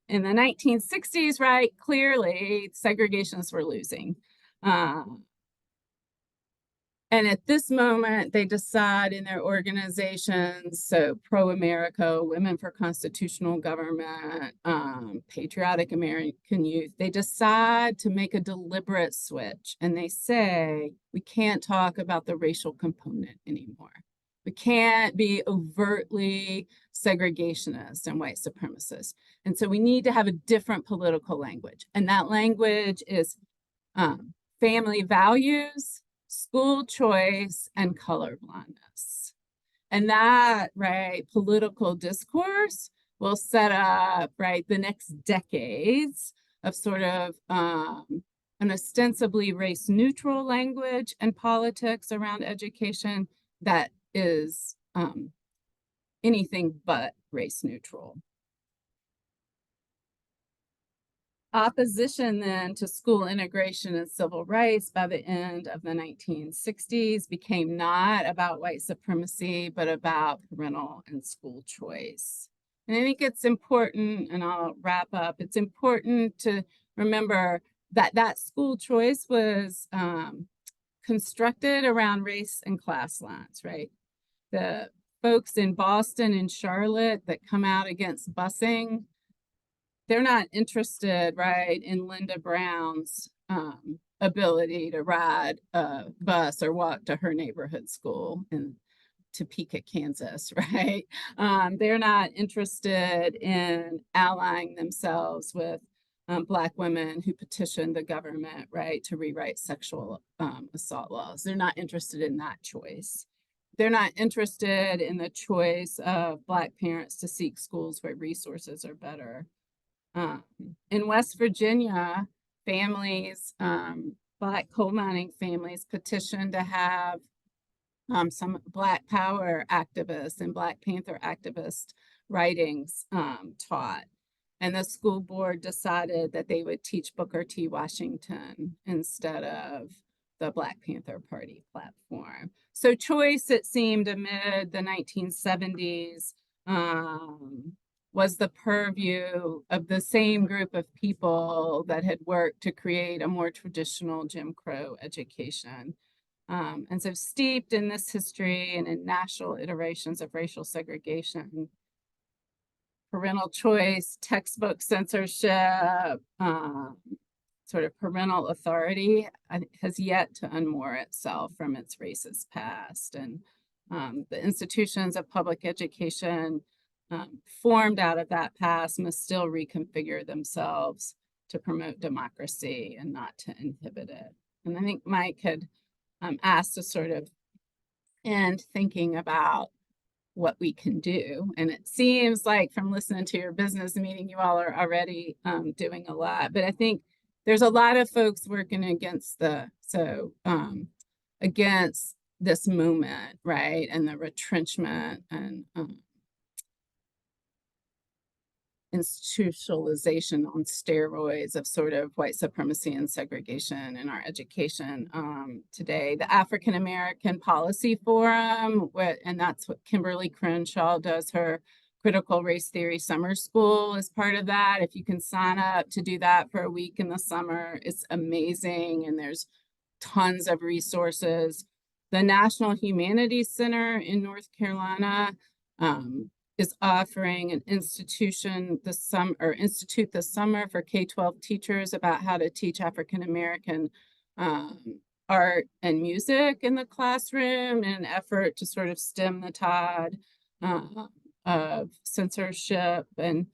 In the 1960s, clearly segregationists were losing. And at this moment, they decide in their organizations, so Pro-America, Women for Constitutional Government, Patriotic American Youth, they decide to make a deliberate switch. And they say, we can't talk about the racial component anymore. We can't be overtly segregationist and white supremacist. And so we need to have a different political language. And that language is family values, school choice, and colorblindness. And that, political discourse will set up, the next decades of sort of an ostensibly race-neutral language and politics around education that is anything but race-neutral. Opposition then to school integration and civil rights by the end of the 1960s became not about white supremacy, but about parental and school choice. And I think it's important, and I'll wrap up, it's important to remember that that school choice was constructed around race and class lines, The folks in Boston and Charlotte that come out against busing, they're not interested, in Linda Brown's ability to ride a bus or walk to her neighborhood school in Topeka, Kansas, They're not interested in allying themselves with Black women who petitioned the government, right, to rewrite sexual assault laws. They're not interested in that choice. They're not interested in the choice of Black parents to seek schools where resources are better. In West Virginia, families, Black coal mining families petitioned to have some Black Power activists and Black Panther activist writings taught. And the school board decided that they would teach Booker T. Washington instead of the Black Panther Party platform. So choice, it seemed, amid the 1970s was the purview of the same group of people that had worked to create a more traditional Jim Crow education. And so steeped in this history and in national iterations of racial segregation, parental choice, textbook censorship, sort of parental authority has yet to unmoor itself from its racist past. And the institutions of public education formed out of that past must still reconfigure themselves to promote democracy and not to inhibit it. And I think Mike had asked to sort of end thinking about what we can do. And it seems like from listening to your business meeting, you all are already doing a lot. But I think there's a lot of folks working against against this movement, right? And the retrenchment and institutionalization on steroids of sort of white supremacy and segregation in our education today. The African American Policy Forum, and that's what Kimberly Crenshaw does, her Critical Race Theory Summer School is part of that. If you can sign up to do that for a week in the summer, it's amazing, and there's tons of resources. The National Humanities Center in North Carolina is offering an institute this summer for K-12 teachers about how to teach African American art and music in the classroom in an effort to sort of stem the tide of censorship. And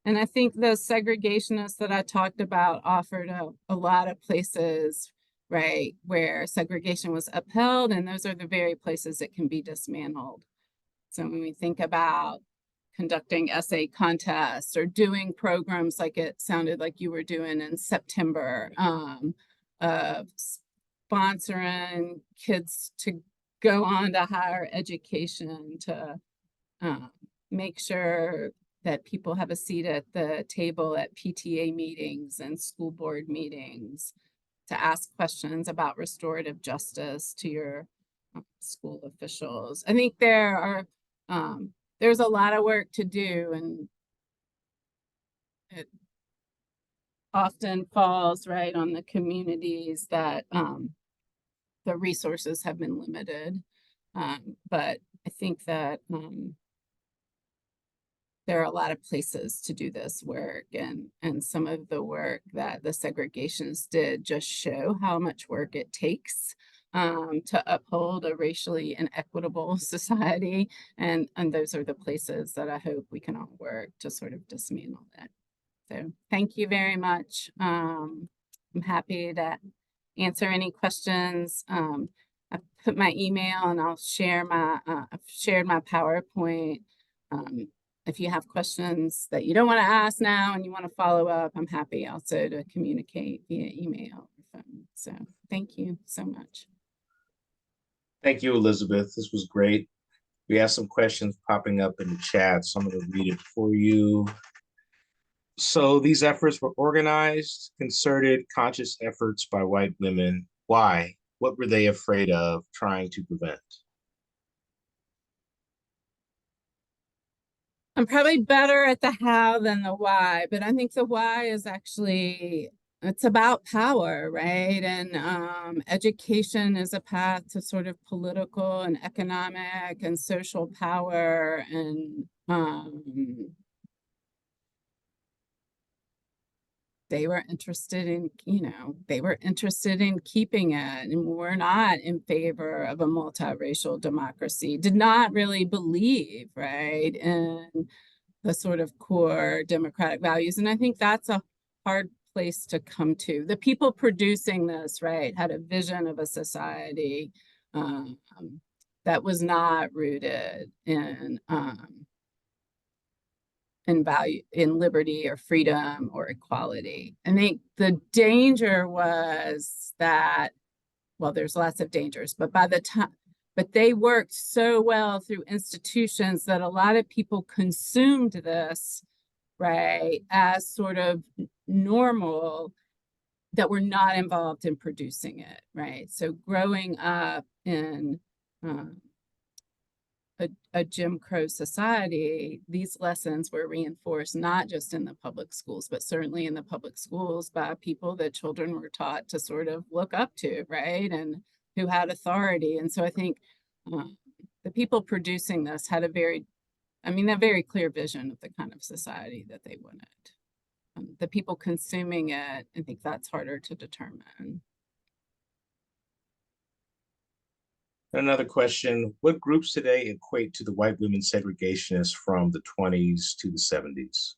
I think the segregationists that I talked about offered a lot of places, right, where segregation was upheld, and those are the very places that can be dismantled. So when we think about conducting essay contests or doing programs like it sounded like you were doing in September, sponsoring kids to go on to higher education, to make sure that people have a seat at the table at PTA meetings and school board meetings, to ask questions about restorative justice to your school officials. I think there's a lot of work to do, and it often falls right on the communities that the resources have been limited. But I think that there are a lot of places to do this work, and some of the work that the segregationists did just show how much work it takes to uphold a racially inequitable society. And those are the places that I hope we can all work to sort of dismantle that. So thank you very much. I'm happy to answer any questions. I put my email, and I'll share I've shared my PowerPoint. If you have questions that you don't want to ask now and you want to follow up, I'm happy also to communicate via email or phone. So thank you so much. Thank you, Elizabeth. This was great. We have some questions popping up in the chat, so I'm going to read it for you. So these efforts were organized, concerted, conscious efforts by white women. Why? What were they afraid of trying to prevent? I'm probably better at the how than the why, but I think the why is actually, it's about power, right? And education is a path to sort of political and economic and social power. And they were interested in, they were interested in keeping it, and were not in favor of a multiracial democracy, did not really believe, right, in the sort of core democratic values. And I think that's a hard place place to come to. The people producing this, right, had a vision of a society that was not rooted in value, in liberty or freedom or equality. I think the danger was that, well, there's lots of dangers, but but they worked so well through institutions that a lot of people consumed this, right, as sort of normal, that were not involved in producing it, right? So growing up in a Jim Crow society, these lessons were reinforced not just in the public schools, but certainly in the public schools by people that children were taught to sort of look up to, right? And who had authority. And so I think the people producing this had a very clear vision of the kind of society that they wanted. The people consuming it, I think that's harder to determine. Another question, what groups today equate to the white women segregationists from the 20s to the 70s?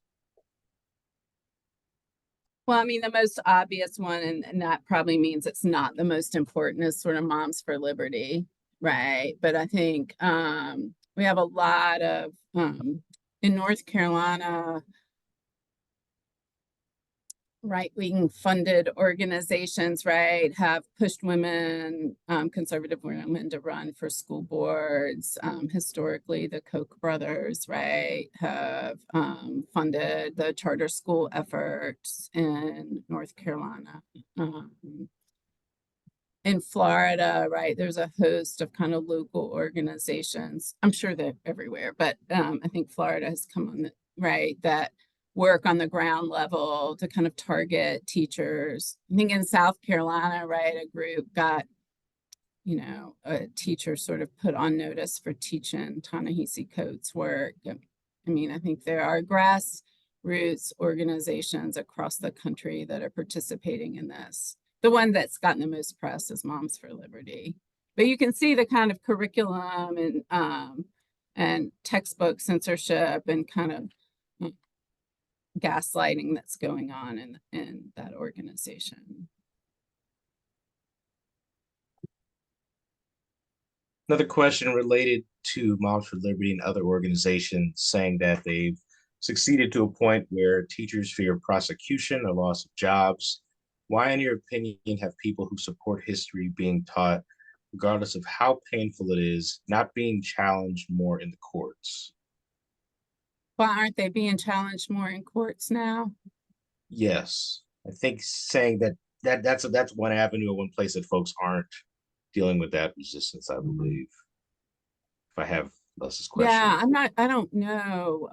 Well, I mean, the most obvious one, and that probably means it's not the most important, is sort of Moms for Liberty, right? But I think we have a lot of, in North Carolina, right-wing funded organizations, right, have pushed women, conservative women, to run for school boards. Historically, the Koch brothers, right, have funded the charter school efforts in North Carolina. In Florida, right, there's a host of kind of local organizations. I'm sure they're everywhere, but I think Florida has come on, right, that work on the ground level to kind of target teachers. I think in South Carolina, right, a group got, a teacher sort of put on notice for teaching Ta-Nehisi Coates' work. I mean, I think there are grassroots organizations across the country that are participating in this. The one that's gotten the most press is Moms for Liberty. But you can see the kind of curriculum and textbook censorship and kind of gaslighting that's going on in that organization. Another question related to Moms for Liberty and other organizations saying that they've succeeded to a point where teachers fear prosecution or loss of jobs. Why, in your opinion, have people who support history being taught, regardless of how painful it is, not being challenged more in the courts? Well, aren't they being challenged more in courts now? Yes, I think saying that's one avenue or one place that folks aren't dealing with that resistance, I believe. If I have Les's question. Yeah, I don't know.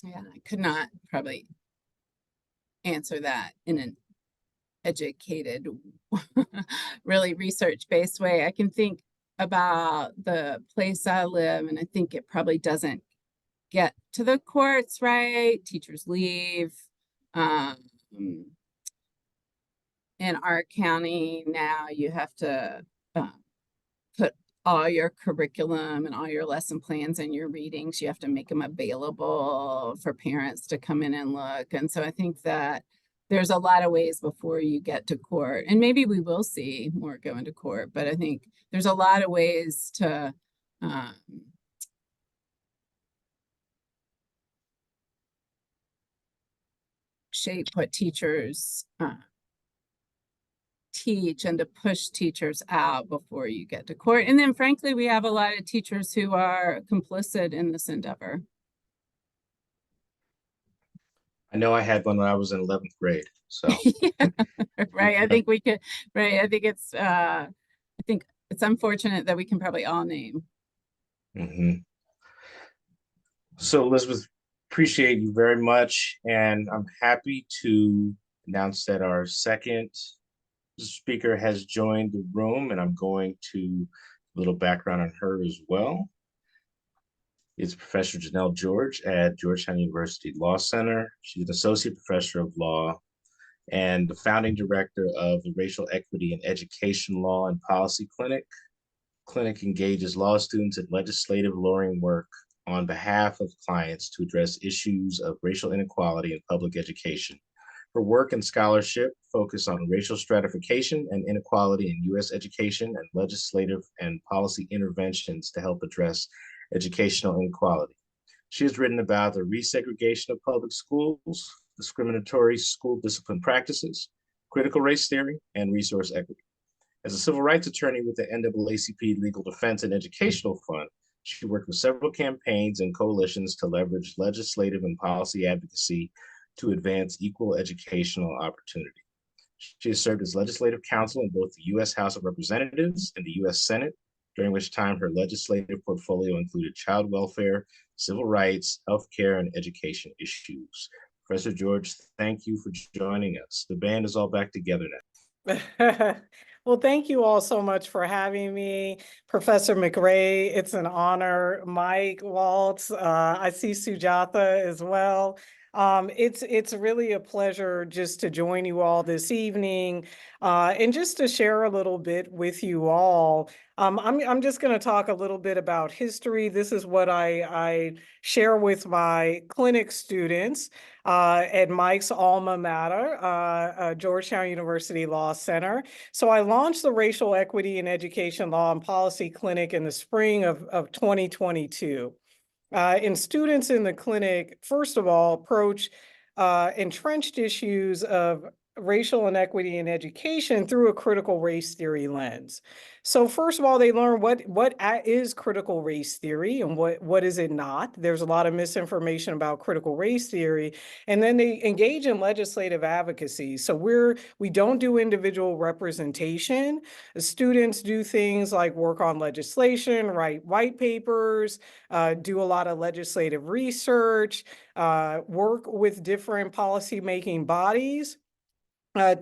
Yeah, I could not probably answer that in an educated, really research-based way. I can think about the place I live, and I think it probably doesn't get to the courts, right? Teachers leave. In our county now, you have to put all your curriculum and all your lesson plans and your readings, you have to make them available for parents to come in and look. And so I think that there's a lot of ways before you get to court, and maybe we will see more going to court, but I think there's a lot of ways to shape what teachers teach and to push teachers out before you get to court. And then frankly, we have a lot of teachers who are complicit in this endeavor. I know I had one when I was in 11th grade, so. Yeah, right, I think we could, right, I think it's unfortunate that we can probably all name. Mm-hmm. So Elizabeth, appreciate you very much, and I'm happy to announce that our second speaker has joined the room, and I'm going to a little background on her as well. It's Professor Janel George at Georgetown University Law Center. She's an associate professor of law and the founding director of the Racial Equity in Education Law and Policy Clinic. Clinic engages law students in legislative lawyering work on behalf of clients to address issues of racial inequality in public education. Her work and scholarship focus on racial stratification and inequality in U.S. education and legislative and policy interventions to help address educational inequality. She has written about the resegregation of public schools, discriminatory school discipline practices, critical race theory, and resource equity. As a civil rights attorney with the NAACP Legal Defense and Educational Fund, she worked with several campaigns and coalitions to leverage legislative and policy advocacy to advance equal educational opportunity. She has served as legislative counsel in both the U.S. House of Representatives and the U.S. Senate, during which time her legislative portfolio included child welfare, civil rights, healthcare, and education issues. Professor George, thank you for joining us. The band is all back together now. Well, thank you all so much for having me. Professor McRae, it's an honor. Mike Waltz, I see Sujatha as well. It's really a pleasure just to join you all this evening and just to share a little bit with you all. I'm just going to talk a little bit about history. This is what I share with my clinic students at Mike's alma mater, Georgetown University Law Center. So I launched the Racial Equity in Education Law and Policy Clinic in the spring of 2022. And students in the clinic, first of all, approach entrenched issues of racial inequity in education through a critical race theory lens. So first of all, they learn what is critical race theory and what is it not. There's a lot of misinformation about critical race theory. And then they engage in legislative advocacy. So we don't do individual representation. The students do things like work on legislation, write white papers, do a lot of legislative research, work with different policymaking bodies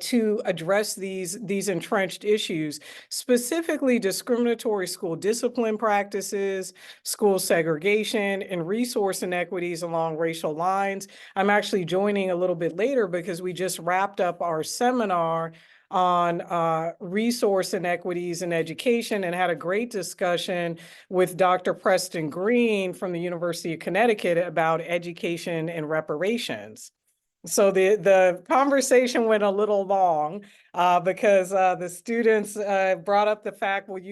to address these entrenched issues, specifically discriminatory school discipline practices, school segregation, and resource inequities along racial lines. I'm actually joining a little bit later because we just wrapped up our seminar on resource inequities in education and had a great discussion with Dr. Preston Green from the University of Connecticut about education and reparations. So the conversation went a little long because the students brought up the fact, well,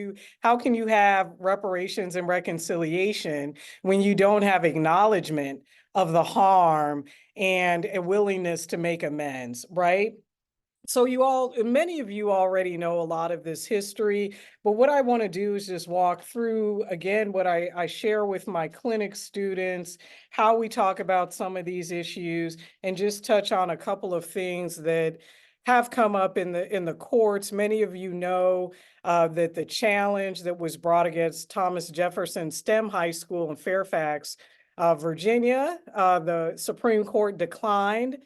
how can you have reparations and reconciliation when you don't have acknowledgement of the harm and a willingness to make amends, right? So many of you already know a lot of this history, but what I want to do is just walk through, again, what I share with my clinic students, how we talk about some of these issues, and just touch on a couple of things that have come up in the courts. Many of you know that the challenge that was brought against Thomas Jefferson STEM High School in Fairfax, Virginia, the Supreme Court declined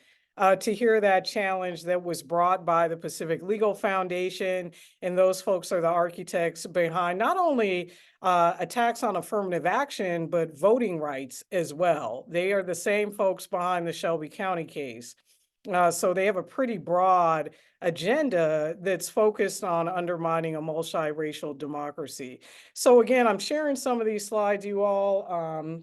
to hear that challenge that was brought by the Pacific Legal Foundation. And those folks are the architects behind not only attacks on affirmative action, but voting rights as well. They are the same folks behind the Shelby County case. So they have a pretty broad agenda that's focused on undermining a multiracial democracy. So again, I'm sharing some of these slides, you all.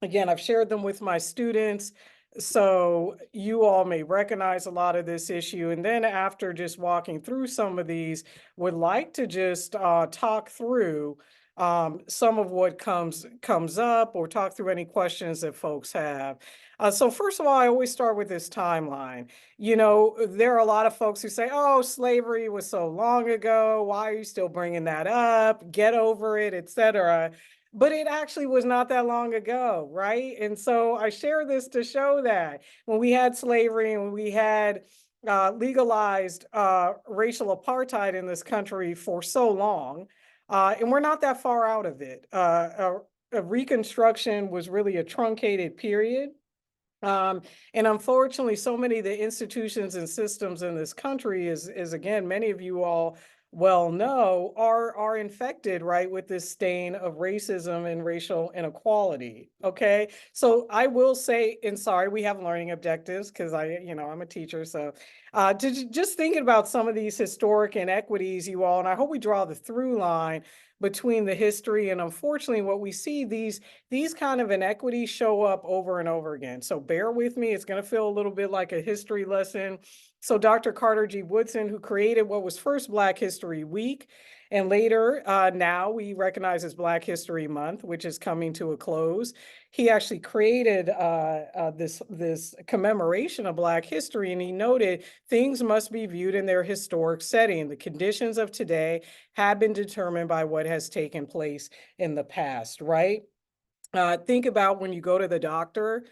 Again, I've shared them with my students. So you all may recognize a lot of this issue. And then after just walking through some of these, would like to just talk through some of what comes up or talk through any questions that folks have. So first of all, I always start with this timeline. You know, there are a lot of folks who say, oh, slavery was so long ago. Why are you still bringing that up? Get over it, etc. But it actually was not that long ago, right? And so I share this to show that when we had slavery and we had legalized racial apartheid in this country for so long, and we're not that far out of it. Reconstruction was really a truncated period. And unfortunately, so many of the institutions and systems in this country is again, many of you all well know, are infected, right, with this stain of racism and racial inequality. Okay, so I will say, and sorry, we have learning objectives because I'm a teacher. So just thinking about some of these historic inequities, you all, and I hope we draw the through line. between the history. And unfortunately, what we see, these kind of inequities show up over and over again. So bear with me. It's going to feel a little bit like a history lesson. So Dr. Carter G. Woodson, who created what was first Black History Week, and later, now we recognize as Black History Month, which is coming to a close. He actually created this commemoration of Black history, and he noted things must be viewed in their historic setting. The conditions of today have been determined by what has taken place in the past, right? Think about when you go to the doctor,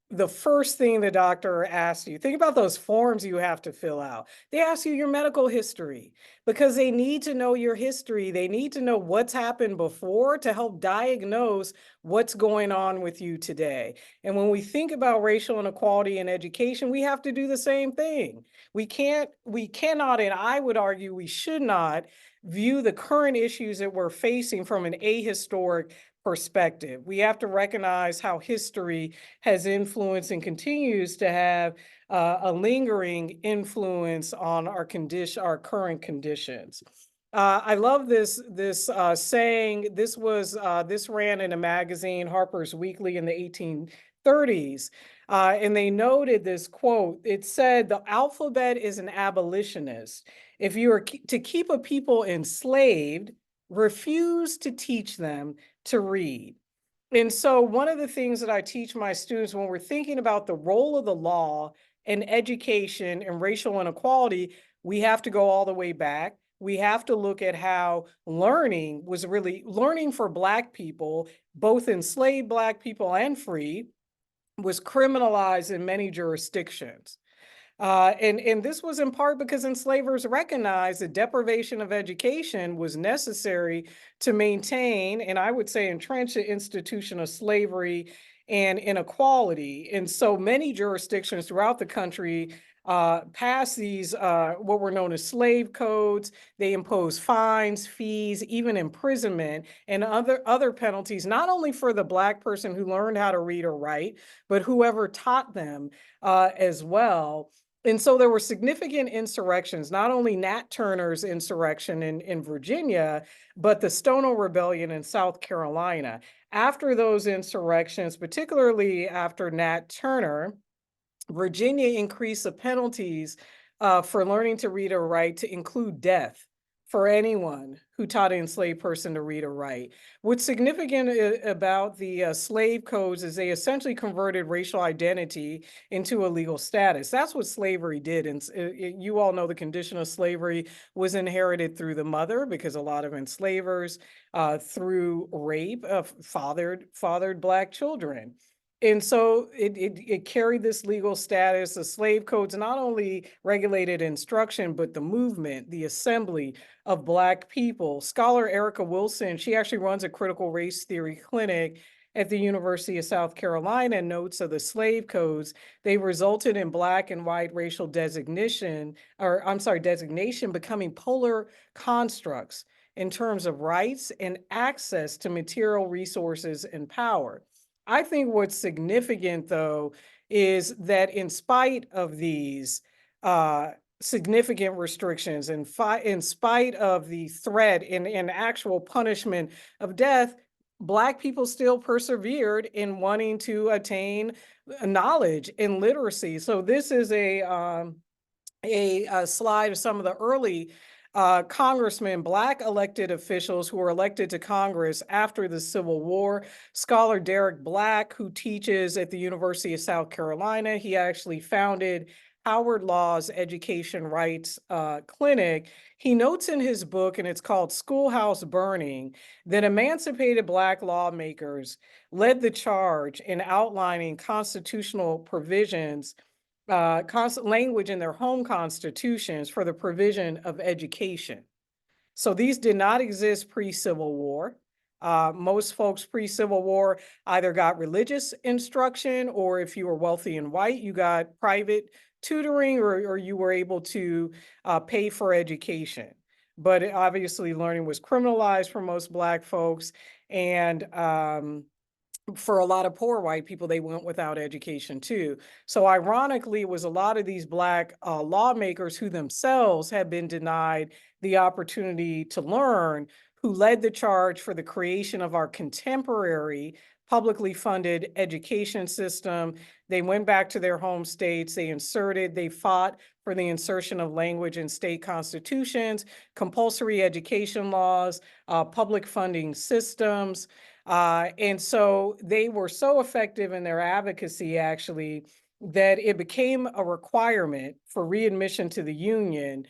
the first thing the doctor asks you, think about those forms you have to fill out. They ask you your medical history because they need to know your history. They need to know what's happened before to help diagnose what's going on with you today. And when we think about racial inequality in education, we have to do the same thing. We cannot, and I would argue we should not view the current issues that we're facing from an ahistoric perspective. We have to recognize how history has influenced and continues to have a lingering influence on our current conditions. I love this saying. This ran in a magazine, Harper's Weekly, in the 1830s, and they noted this quote. It said, "The alphabet is an abolitionist. If you are to keep a people enslaved, refuse to teach them to read." And so one of the things that I teach my students when we're thinking about the role of the law in education and racial inequality, we have to go all the way back. We have to look at how learning for Black people, both enslaved Black people and free, was criminalized in many jurisdictions. And this was in part because enslavers recognized that deprivation of education was necessary to maintain, and I would say entrench, the institution of slavery and inequality. And so many jurisdictions throughout the country passed these, what were known as slave codes. They imposed fines, fees, even imprisonment, and other penalties, not only for the Black person who learned how to read or write, but whoever taught them as well. And so there were significant insurrections, not only Nat Turner's insurrection in Virginia, but the Stonewall Rebellion in South Carolina. After those insurrections, particularly after Nat Turner, Virginia increased the penalties for learning to read or write to include death for anyone who taught an enslaved person to read or write. What's significant about the slave codes is they essentially converted racial identity into a legal status. That's what slavery did. And you all know the condition of slavery was inherited through the mother, because a lot of enslavers through rape fathered Black children. And so it carried this legal status. The slave codes not only regulated instruction, but the movement, the assembly of Black people. Scholar Erica Wilson, she actually runs a critical race theory clinic at the University of South Carolina, notes of the slave codes. They resulted in Black and white racial designation becoming polar constructs in terms of rights and access to material resources and power. I think what's significant, though, is that in spite of these significant restrictions, and in spite of the threat and actual punishment of death, Black people still persevered in wanting to attain knowledge and literacy. So this is a slide of some of the early congressmen, Black elected officials who were elected to Congress after the Civil War. Scholar Derek Black, who teaches at the University of South Carolina, he actually founded Howard Law's Education Rights Clinic. He notes in his book, and it's called Schoolhouse Burning, that emancipated Black lawmakers led the charge in outlining constitutional provisions, language in their home constitutions for the provision of education. So these did not exist pre-Civil War. Most folks pre-Civil War either got religious instruction, or if you were wealthy and white, you got private tutoring, or you were able to pay for education. But obviously learning was criminalized for most Black folks, and for a lot of poor white people, they went without education too. So ironically, it was a lot of these Black lawmakers who themselves had been denied the opportunity to learn, who led the charge for the creation of our contemporary publicly funded education system. They went back to their home states, they fought for the insertion of language in state constitutions, compulsory education laws, public funding systems. And so they were so effective in their advocacy, actually, that it became a requirement for readmission to the Union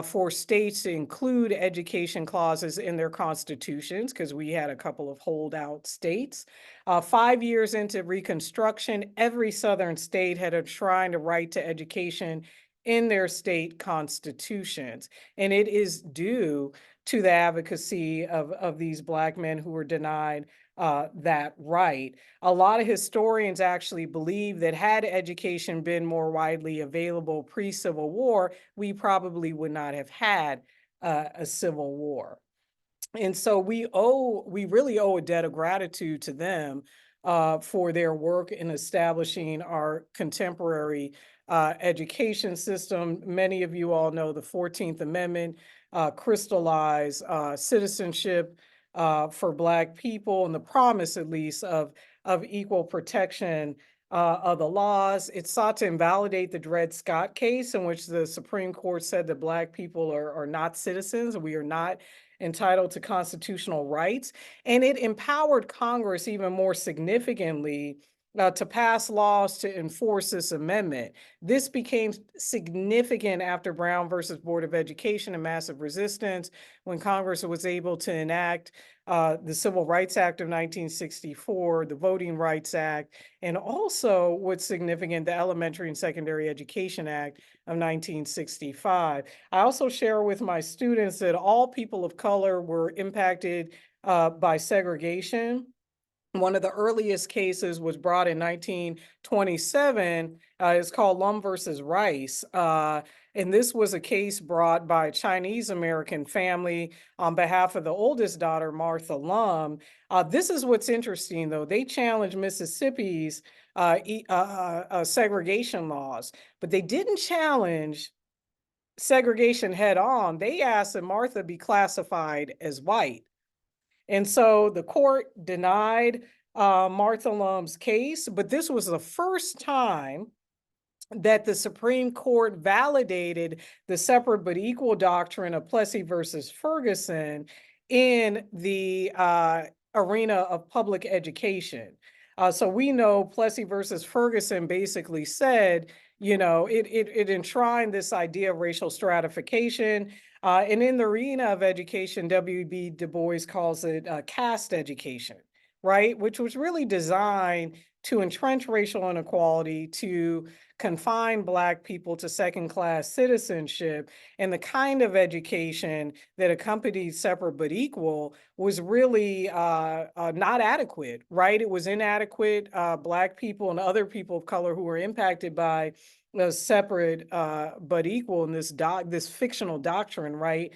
for states to include education clauses in their constitutions, because we had a couple of holdout states. 5 years into Reconstruction, every Southern state had enshrined a right to education in their state constitutions. And it is due to the advocacy of these Black men who were denied that right. A lot of historians actually believe that had education been more widely available pre-Civil War, we probably would not have had a Civil War. And so we really owe a debt of gratitude to them for their work in establishing our contemporary education system. Many of you all know the 14th Amendment crystallized citizenship for Black people and the promise, at least, of equal protection of the laws. It sought to invalidate the Dred Scott case, in which the Supreme Court said that Black people are not citizens. We are not entitled to constitutional rights. And it empowered Congress even more significantly to pass laws to enforce this amendment. This became significant after Brown versus Board of Education and massive resistance, when Congress was able to enact the Civil Rights Act of 1964, the Voting Rights Act, and also what's significant, the Elementary and Secondary Education Act of 1965. I also share with my students that all people of color were impacted by segregation. One of the earliest cases was brought in 1927. It's called Lum versus Rice. And this was a case brought by a Chinese American family on behalf of the oldest daughter, Martha Lum. This is what's interesting, though. They challenged Mississippi's segregation laws, but they didn't challenge segregation head on. They asked that Martha be classified as white. And so the court denied Martha Lum's case, but this was the first time that the Supreme Court validated the separate but equal doctrine of Plessy versus Ferguson in the arena of public education. So we know Plessy versus Ferguson basically said, it enshrined this idea of racial stratification. And in the arena of education, W.B. Du Bois calls it caste education, right? Which was really designed to entrench racial inequality, to confine Black people to second-class citizenship. And the kind of education that accompanied separate but equal was really not adequate, right? It was inadequate. Black people and other people of color who were impacted by separate but equal in this fictional doctrine, right?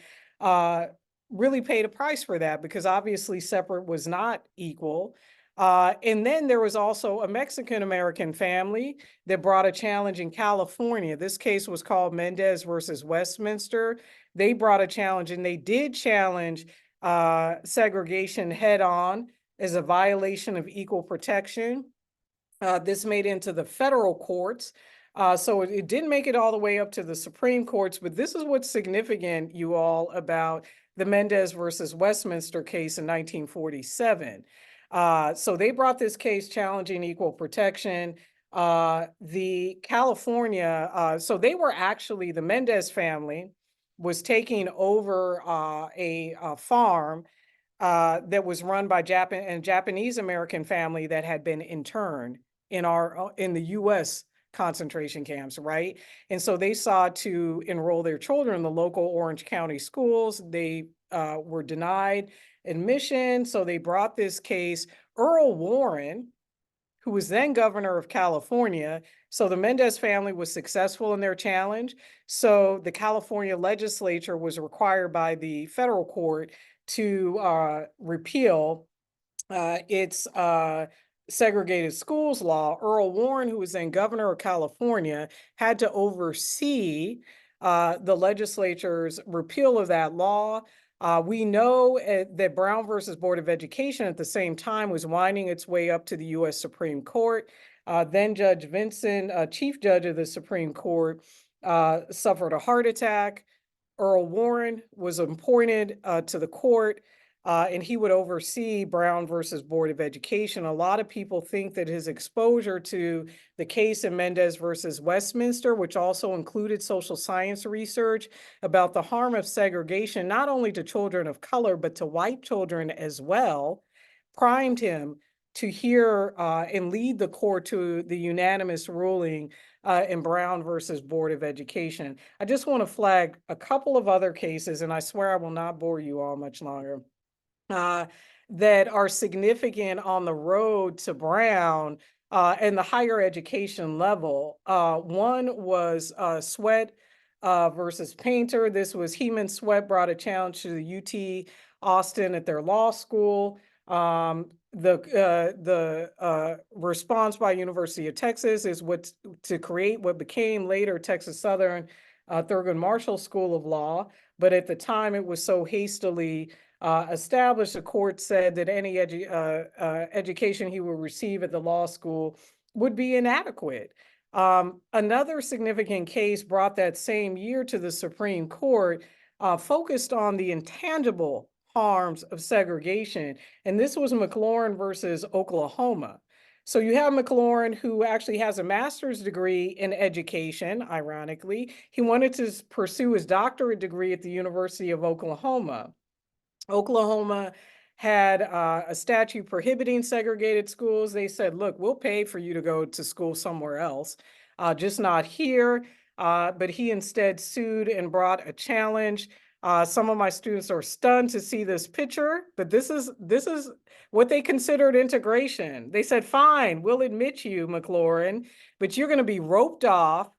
Really paid a price for that, because obviously separate was not equal. And then there was also a Mexican-American family that brought a challenge in California. This case was called Mendez versus Westminster. They brought a challenge, and they did challenge segregation head on as a violation of equal protection. This made it into the federal courts. So it didn't make it all the way up to the Supreme Courts, but this is what's significant, you all, about the Mendez versus Westminster case in 1947. So they brought this case challenging equal protection. The California, so they were actually, the Mendez family was taking over a farm that was run by a Japanese American family that had been interned in the U.S. concentration camps, right? And so they sought to enroll their children in the local Orange County schools. They were denied admission, so they brought this case. Earl Warren, who was then governor of California, so the Mendez family was successful in their challenge. So the California legislature was required by the federal court to repeal its segregated schools law. Earl Warren, who was then governor of California, had to oversee the legislature's repeal of that law. We know that Brown versus Board of Education at the same time was winding its way up to the U.S. Supreme Court. Then Judge Vinson, Chief Judge of the Supreme Court, suffered a heart attack. Earl Warren was appointed to the court, and he would oversee Brown versus Board of Education. A lot of people think that his exposure to the case in Mendez versus Westminster, which also included social science research about the harm of segregation, not only to children of color, but to white children as well, primed him to hear and lead the court to the unanimous ruling in Brown versus Board of Education. I just want to flag a couple of other cases, and I swear I will not bore you all much longer, that are significant on the road to Brown and the higher education level. One was Sweat versus Painter. This was Heman Sweat brought a challenge to the UT Austin at their law school. The response by University of Texas is to create what became later Texas Southern Thurgood Marshall School of Law. But at the time it was so hastily established, the court said that any education he would receive at the law school would be inadequate. Another significant case brought that same year to the Supreme Court focused on the intangible harms of segregation. And this was McLaurin versus Oklahoma. So you have McLaurin, who actually has a master's degree in education, ironically. He wanted to pursue his doctorate degree at the University of Oklahoma. Oklahoma had a statute prohibiting segregated schools. They said, look, we'll pay for you to go to school somewhere else, just not here. But he instead sued and brought a challenge. Some of my students are stunned to see this picture, but this is what they considered integration. They said, fine, we'll admit you, McLaurin, but you're going to be roped off.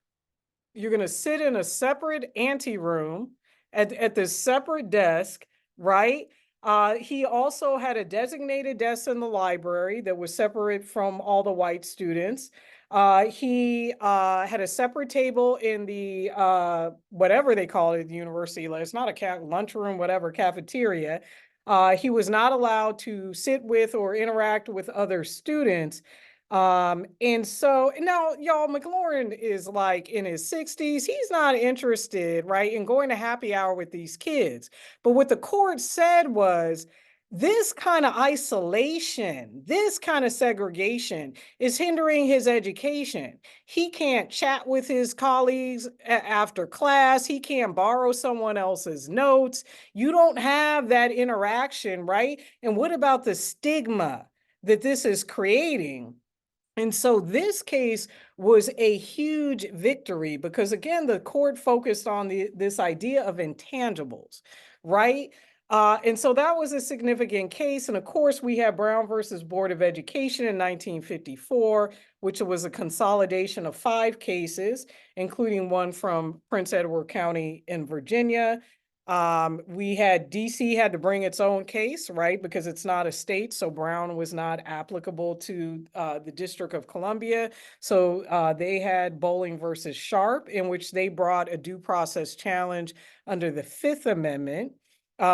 You're going to sit in a separate anteroom at this separate desk, right? He also had a designated desk in the library that was separate from all the white students. He had a separate table in the, whatever they call it at the university, it's not a lunchroom, whatever, cafeteria. He was not allowed to sit with or interact with other students. And so now, y'all, McLaurin is like in his 60s. He's not interested, right, in going to happy hour with these kids. But what the court said was, this kind of isolation, this kind of segregation is hindering his education. He can't chat with his colleagues after class. He can't borrow someone else's notes. You don't have that interaction, right? And what about the stigma that this is creating? And so this case was a huge victory because, again, the court focused on this idea of intangibles, right? And so that was a significant case. And of course, we have Brown versus Board of Education in 1954, which was a consolidation of 5 cases, including one from Prince Edward County in Virginia. We had DC had to bring its own case, right? Because it's not a state. So Brown was not applicable to the District of Columbia. So they had Bowling versus Sharp, in which they brought a due process challenge under the 5th Amendment,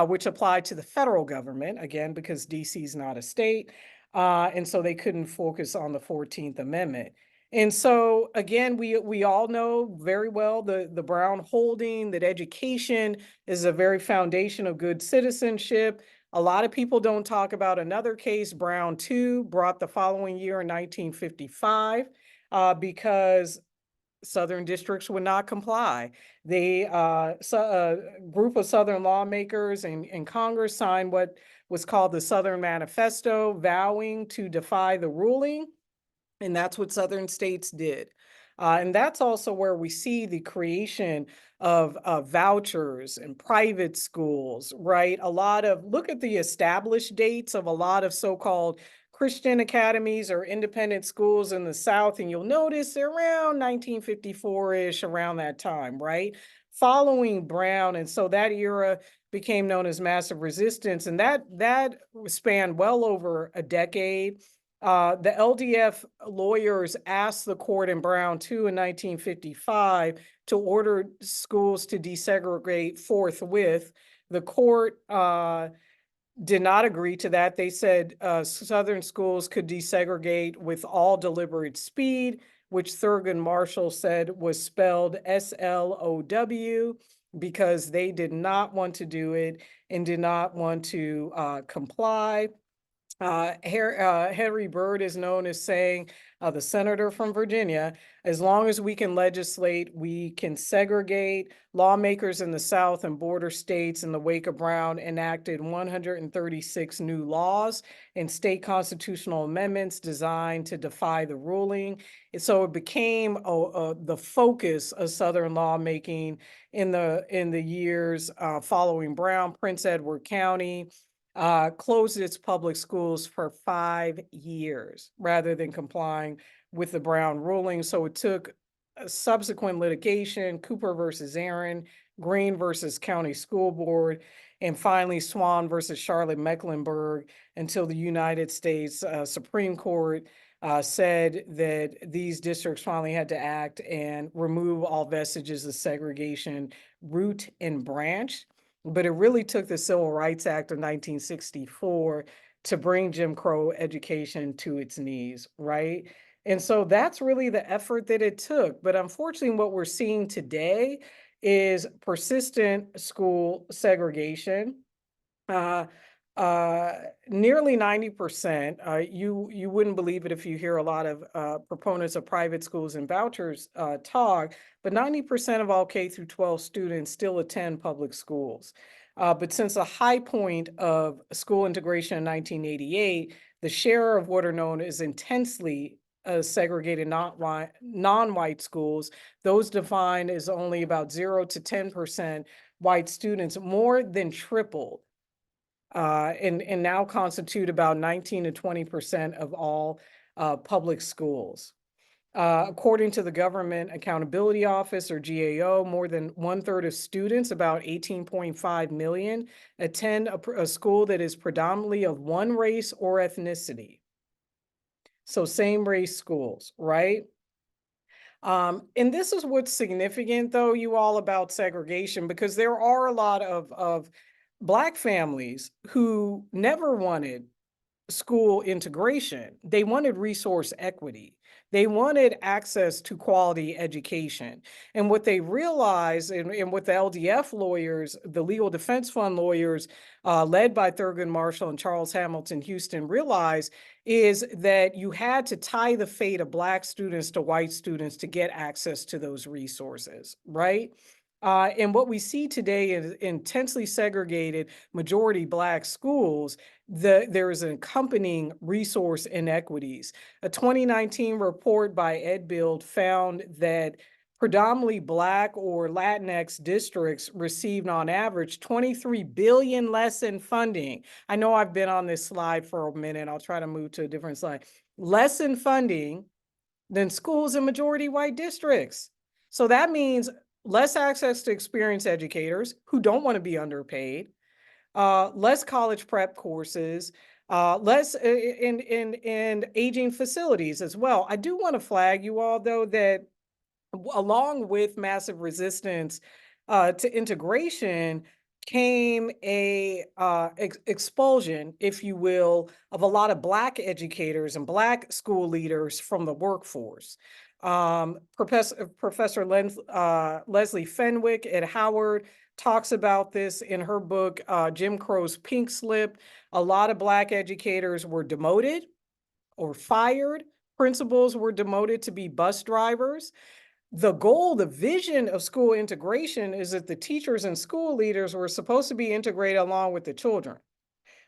which applied to the federal government, again, because DC is not a state. And so they couldn't focus on the 14th Amendment. And so, again, we all know very well the Brown holding that education is a very foundation of good citizenship. A lot of people don't talk about another case, Brown 2, brought the following year in 1955, because Southern districts would not comply. They, a group of Southern lawmakers in Congress signed what was called the Southern Manifesto, vowing to defy the ruling. And that's what Southern states did. And that's also where we see the creation of vouchers and private schools, right? Look at the established dates of a lot of so-called Christian academies or independent schools in the South, and you'll notice they're around 1954-ish, around that time, right? Following Brown, and so that era became known as massive resistance, and that spanned well over a decade. The LDF lawyers asked the court in Brown 2 in 1955 to order schools to desegregate forthwith. The court did not agree to that. They said Southern schools could desegregate with all deliberate speed, which Thurgood Marshall said was spelled SLOW, because they did not want to do it and did not want to comply. Henry Byrd is known as saying, the senator from Virginia, as long as we can legislate, we can segregate. Lawmakers in the South and border states in the wake of Brown enacted 136 new laws and state constitutional amendments designed to defy the ruling. And so it became the focus of Southern lawmaking in the years following Brown. Prince Edward County closed its public schools for 5 years rather than complying with the Brown ruling. So it took subsequent litigation, Cooper versus Aaron, Green versus County School Board, and finally Swan versus Charlotte Mecklenburg, until the United States Supreme Court said that these districts finally had to act and remove all vestiges of segregation, root and branch. But it really took the Civil Rights Act of 1964 to bring Jim Crow education to its knees, right? And so that's really the effort that it took. But unfortunately, what we're seeing today is persistent school segregation. Nearly 90%, you wouldn't believe it if you hear a lot of proponents of private schools and vouchers talk, but 90% of all K through 12 students still attend public schools. But since the high point of school integration in 1988, the share of what are known as intensely segregated non-white schools, those defined as only about 0 to 10% white students, more than tripled. And now constitute about 19 to 20% of all public schools. According to the Government Accountability Office, or GAO, more than 1/3 of students, about 18.5 million, attend a school that is predominantly of one race or ethnicity. So same race schools, right? And this is what's significant, though, you all, about segregation, because there are a lot of Black families who never wanted school integration. They wanted resource equity. They wanted access to quality education. And what they realized, and what the LDF lawyers, the Legal Defense Fund lawyers, led by Thurgood Marshall and Charles Hamilton Houston, realized, is that you had to tie the fate of Black students to white students to get access to those resources, right? And what we see today is intensely segregated majority Black schools. There is an accompanying resource inequities. A 2019 report by EdBuild found that predominantly Black or Latinx districts received on average 23 billion less in funding. I know I've been on this slide for a minute. I'll try to move to a different slide. Less in funding than schools in majority white districts. So that means less access to experienced educators who don't want to be underpaid, less college prep courses, less in aging facilities as well. I do want to flag you all, though, that along with massive resistance to integration came a expulsion, if you will, of a lot of Black educators and Black school leaders from the workforce. Professor Leslie Fenwick at Howard talks about this in her book, Jim Crow's Pink Slip. A lot of Black educators were demoted or fired. Principals were demoted to be bus drivers. The goal, the vision of school integration is that the teachers and school leaders were supposed to be integrated along with the children.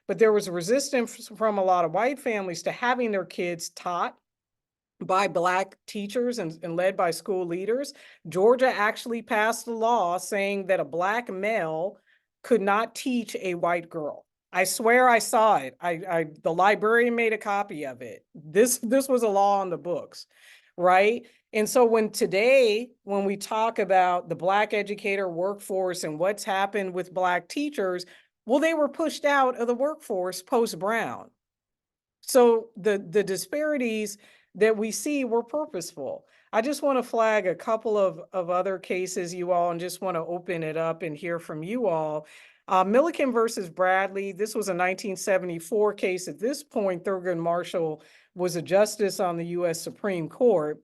But there was resistance from a lot of white families to having their kids taught by Black teachers and led by school leaders. Georgia actually passed a law saying that a Black male could not teach a white girl. I swear I saw it. The librarian made a copy of it. This was a law on the books, right? And so when we talk about the Black educator workforce and what's happened with Black teachers, well, they were pushed out of the workforce post-Brown. So the disparities that we see were purposeful. I just want to flag a couple of other cases, you all, and just want to open it up and hear from you all. Milliken versus Bradley, this was a 1974 case. At this point, Thurgood Marshall was a justice on the U.S. Supreme Court.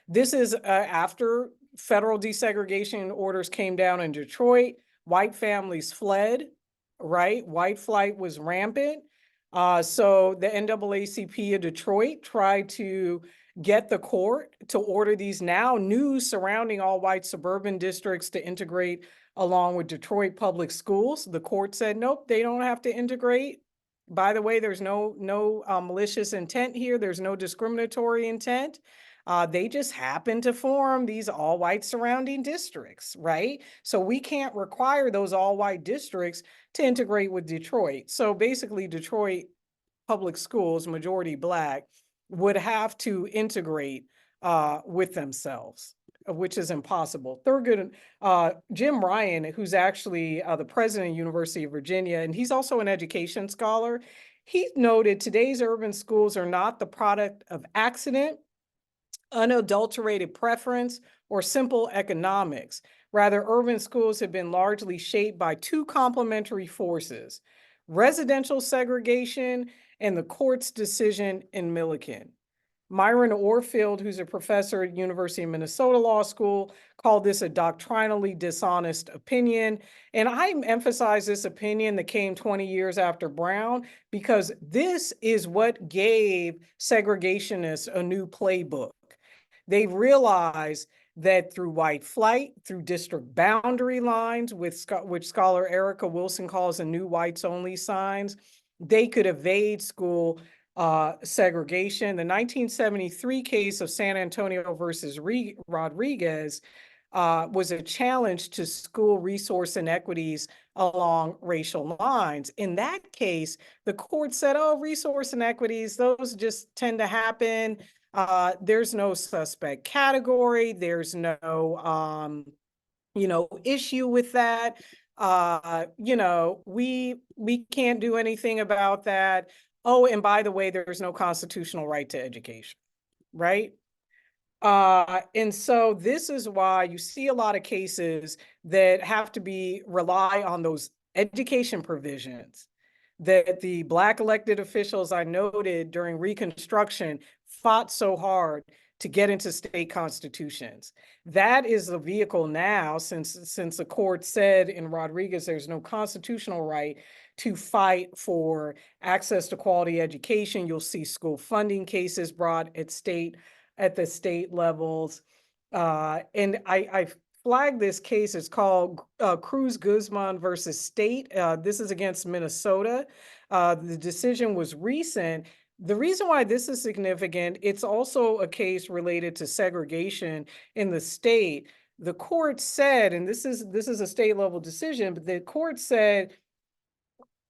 This is after federal desegregation orders came down in Detroit. White families fled, right? White flight was rampant. So the NAACP of Detroit tried to get the court to order these now new surrounding all white suburban districts to integrate along with Detroit public schools. The court said, nope, they don't have to integrate. By the way, there's no malicious intent here. There's no discriminatory intent. They just happen to form these all white surrounding districts, right? So we can't require those all white districts to integrate with Detroit. So basically Detroit public schools, majority Black, would have to integrate with themselves, which is impossible. Thurgood, Jim Ryan, who's actually the president of University of Virginia, and he's also an education scholar, he noted today's urban schools are not the product of accident, unadulterated preference, or simple economics. Rather, urban schools have been largely shaped by two complementary forces: residential segregation and the court's decision in Milliken. Myron Orfield, who's a professor at University of Minnesota Law School, called this a doctrinally dishonest opinion. And I emphasize this opinion that came 20 years after Brown, because this is what gave segregationists a new playbook. They realized that through white flight, through district boundary lines, which scholar Erica Wilson calls the new whites only signs, they could evade school segregation. The 1973 case of San Antonio versus Rodriguez was a challenge to school resource inequities along racial lines. In that case, the court said, oh, resource inequities, those just tend to happen. There's no suspect category. There's no, issue with that. We can't do anything about that. Oh, and by the way, there's no constitutional right to education, right? And so this is why you see a lot of cases that have to rely on those education provisions that the Black elected officials I noted during Reconstruction fought so hard to get into state constitutions. That is the vehicle now, since the court said in Rodriguez there's no constitutional right to fight for access to quality education. You'll see school funding cases brought at the state levels. And I flagged this case. It's called Cruz Guzman versus State. This is against Minnesota. The decision was recent. The reason why this is significant, it's also a case related to segregation in the state. The court said, and this is a state level decision, but the court said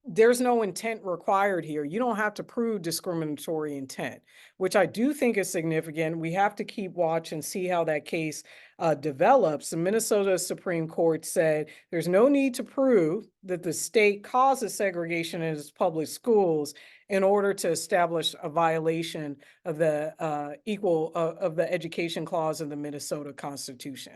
there's no intent required here. You don't have to prove discriminatory intent, which I do think is significant. We have to keep watch and see how that case develops. The Minnesota Supreme Court said there's no need to prove that the state causes segregation in its public schools in order to establish a violation of the of the education clause of the Minnesota Constitution.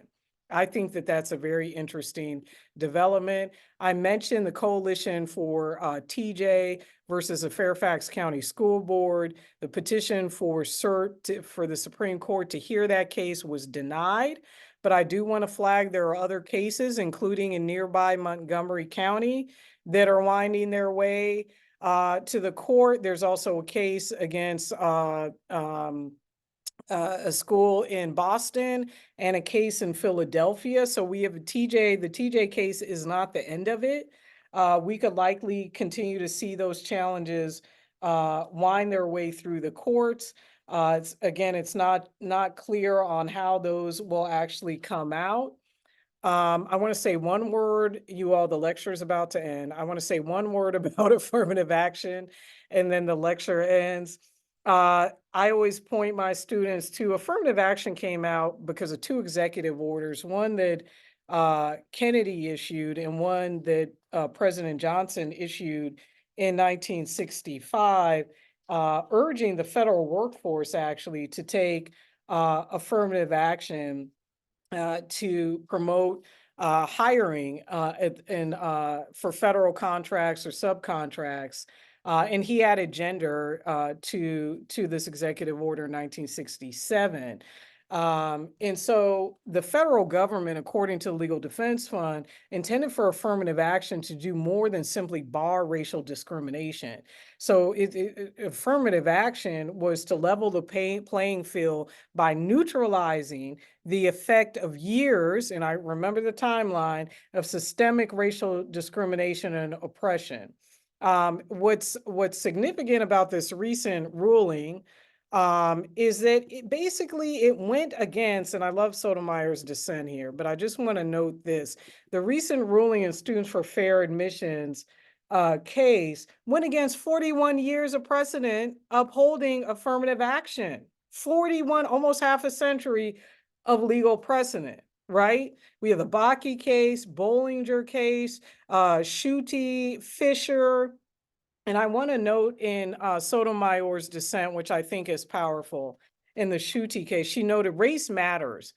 I think that that's a very interesting development. I mentioned the coalition for TJ versus the Fairfax County School Board. The petition for cert for the Supreme Court to hear that case was denied. But I do want to flag there are other cases, including in nearby Montgomery County, that are winding their way to the court. There's also a case against a school in Boston and a case in Philadelphia. So we have the TJ case is not the end of it. We could likely continue to see those challenges wind their way through the courts. It's not clear on how those will actually come out. I want to say one word, you all, the lecture is about to end. I want to say one word about affirmative action, and then the lecture ends. I always point my students to affirmative action came out because of two executive orders, one that Kennedy issued and one that President Johnson issued in 1965, urging the federal workforce actually to take affirmative action to promote hiring for federal contracts or subcontracts. And he added gender to this executive order in 1967. And so the federal government, according to the Legal Defense Fund, intended for affirmative action to do more than simply bar racial discrimination. So affirmative action was to level the playing field by neutralizing the effect of years, and I remember the timeline, of systemic racial discrimination and oppression. What's significant about this recent ruling is that it went against, and I love Sotomayor's dissent here, but I just want to note this. The recent ruling in Students for Fair Admissions case went against 41 years of precedent upholding affirmative action. 41, almost half a century of legal precedent, right? We have the Bakke case, Bollinger case, Schuette, Fisher. And I want to note in Sotomayor's dissent, which I think is powerful, in the Schuette case, she noted race matters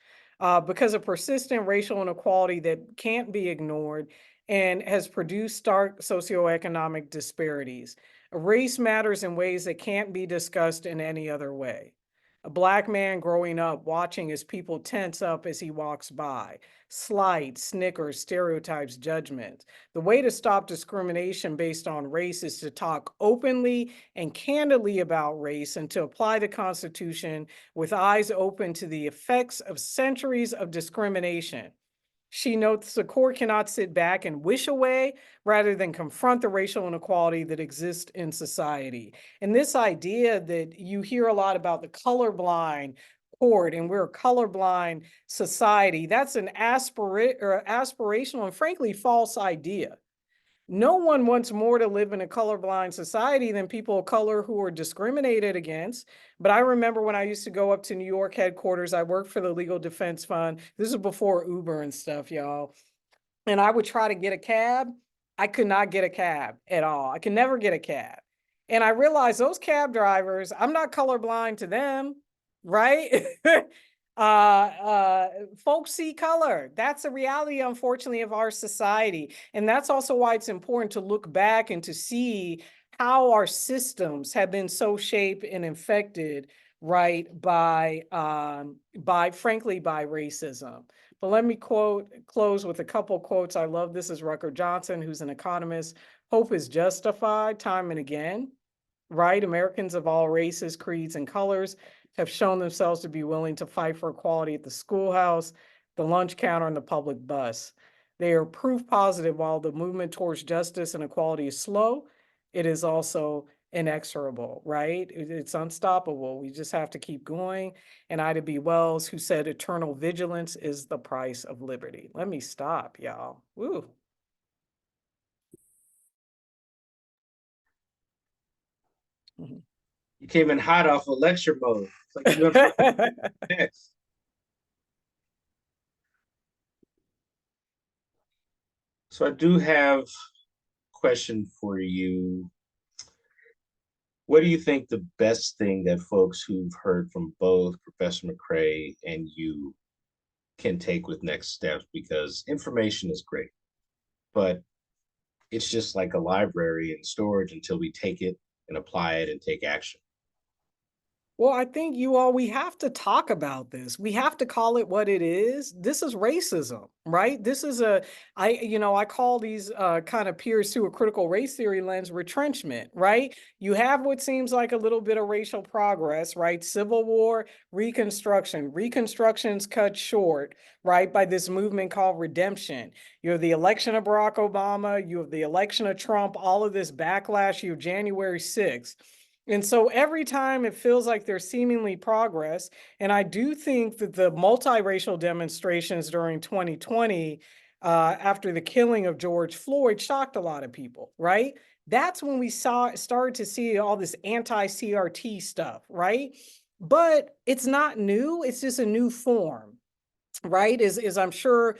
because of persistent racial inequality that can't be ignored and has produced stark socioeconomic disparities. Race matters in ways that can't be discussed in any other way. A Black man growing up watching as people tense up as he walks by, slight, snickers, stereotypes, judgments. The way to stop discrimination based on race is to talk openly and candidly about race and to apply the Constitution with eyes open to the effects of centuries of discrimination. She notes the court cannot sit back and wish away rather than confront the racial inequality that exists in society. And this idea that you hear a lot about the colorblind court and we're a colorblind society, that's an aspirational and frankly false idea. No one wants more to live in a colorblind society than people of color who are discriminated against. But I remember when I used to go up to New York headquarters, I worked for the Legal Defense Fund. This is before Uber and stuff, y'all. And I would try to get a cab. I could not get a cab at all. I could never get a cab. And I realized those cab drivers, I'm not colorblind to them, right? Folks see color. That's a reality, unfortunately, of our society. And that's also why it's important to look back and to see how our systems have been so shaped and infected, right, by frankly, by racism. But let me close with a couple quotes. I love this is Rucker Johnson, who's an economist. Hope is justified time and again, right? Americans of all races, creeds, and colors have shown themselves to be willing to fight for equality at the schoolhouse, the lunch counter, and the public bus. They are proof positive while the movement towards justice and equality is slow, it is also inexorable, right? It's unstoppable. We just have to keep going. And Ida B. Wells, who said eternal vigilance is the price of liberty. Let me stop, y'all. Woo. You came in hot off of lecture mode. It's like you're doing next. So I do have a question for you. What do you think the best thing that folks who've heard from both Professor McRae and you can take with next steps? Because information is great, but it's just like a library in storage until we take it and apply it and take action. Well, I think we have to talk about this. We have to call it what it is. This is racism, right? This is I call these kind of peers through a critical race theory lens retrenchment, right? You have what seems like a little bit of racial progress, right? Civil War, Reconstruction. Reconstruction's cut short, right, by this movement called redemption. You have the election of Barack Obama, you have the election of Trump, all of this backlash, you have January 6th. And so every time it feels like there's seemingly progress, and I do think that the multiracial demonstrations during 2020, after the killing of George Floyd, shocked a lot of people, right? That's when we started to see all this anti-CRT stuff, right? But it's not new, it's just a new form. right? Is I'm sure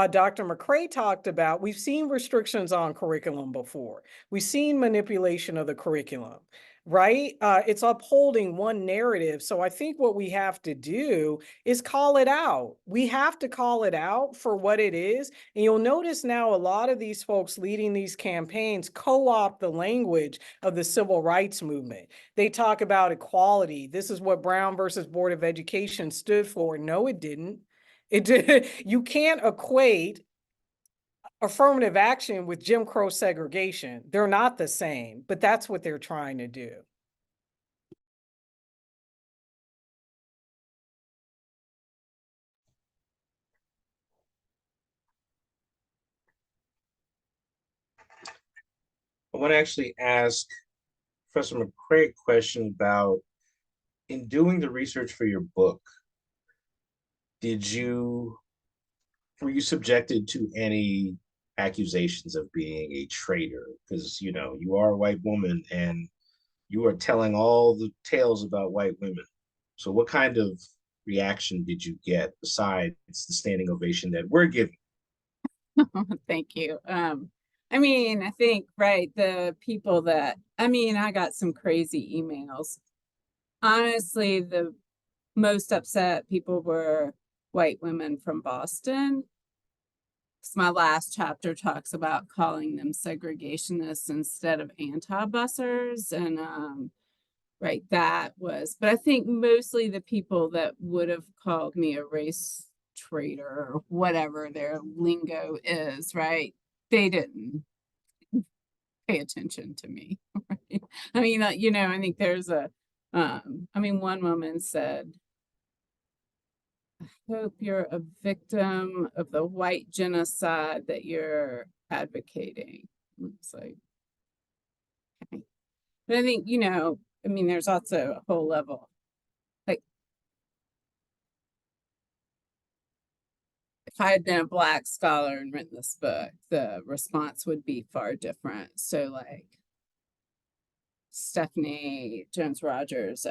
Dr. McRae talked about, we've seen restrictions on curriculum before. We've seen manipulation of the curriculum, right? It's upholding one narrative. So I think what we have to do is call it out. We have to call it out for what it is. And you'll notice now a lot of these folks leading these campaigns co-opt the language of the civil rights movement. They talk about equality. This is what Brown versus Board of Education stood for. No, it didn't. You can't equate affirmative action with Jim Crow segregation. They're not the same, but that's what they're trying to do. I want to actually ask Professor McRae a question about, in doing the research for your book, were you subjected to any accusations of being a traitor? Because, you know, you are a white woman and you are telling all the tales about white women. So what kind of reaction did you get besides the standing ovation that we're giving? Thank you. I mean, I think, right, the people that, I mean, I got some crazy emails. Honestly, the most upset people were white women from Boston. My last chapter talks about calling them segregationists instead of anti-bussers. And right, that was, but I think mostly the people that would have called me a race traitor or whatever their lingo is, right? They didn't pay attention to me. Right? I mean, you know, I think there's I mean, one woman said, hope you're a victim of the white genocide that you're advocating. It's like, okay. But I think, you know, I mean, there's also a whole level. Like, if I had been a Black scholar and written this book, the response would be far different. So like Stephanie Jones Rogers,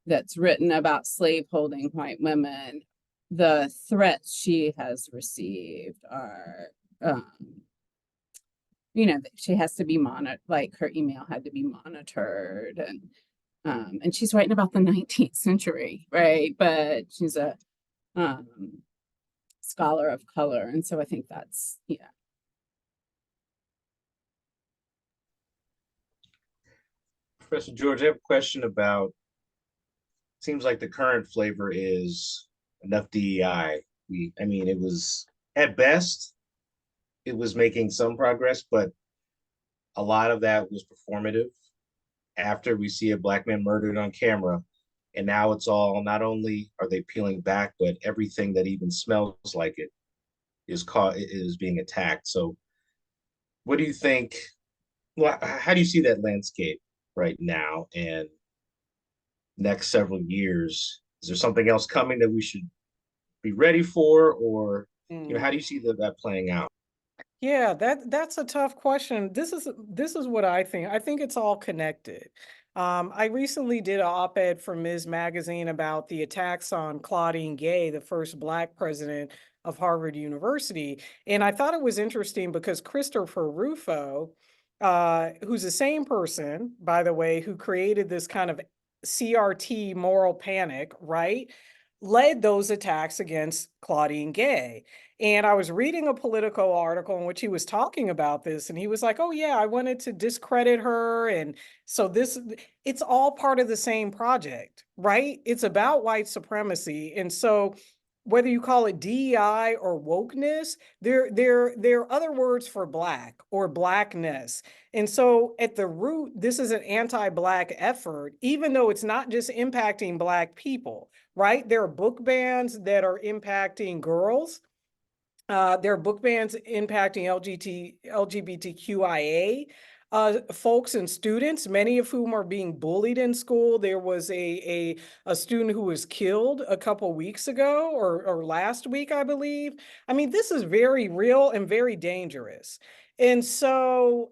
that's written about slaveholding white women, the threats she has received are, you know, she has to be monitored, like her email had to be monitored, and she's writing about the 19th century, right? But she's a scholar of color, and so I think that's, yeah. Professor George, I have a question about, seems like the current flavor is enough DEI. I mean, it was, at best, it was making some progress, but a lot of that was performative. After we see a Black man murdered on camera, and now it's all, not only are they peeling back, but everything that even smells like it is being attacked. So what do you think, well, how do you see that landscape right now and next several years? Is there something else coming that we should be ready for, or you know, how do you see that playing out? Yeah, that's a tough question. This is what I think. I think it's all connected. I recently did an op-ed for Ms. Magazine about the attacks on Claudine Gay, the first Black president of Harvard University. And I thought it was interesting because Christopher Rufo, who's the same person, by the way, who created this kind of CRT moral panic, right, led those attacks against Claudine Gay. And I was reading a Politico article in which he was talking about this, and he was like, oh yeah, I wanted to discredit her. And so it's all part of the same project, right? It's about white supremacy. And so whether you call it DEI or wokeness, there are other words for Black or Blackness. And so at the root, this is an anti-Black effort, even though it's not just impacting Black people, right? There are book bans that are impacting girls. There are book bans impacting LGBTQIA folks and students, many of whom are being bullied in school. There was a student who was killed a couple weeks ago or last week, I believe. I mean, this is very real and very dangerous. And so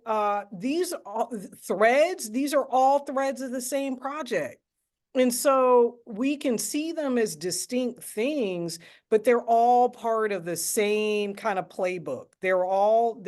these are all threads of the same project. And so we can see them as distinct things, but they're all part of the same kind of playbook. They're all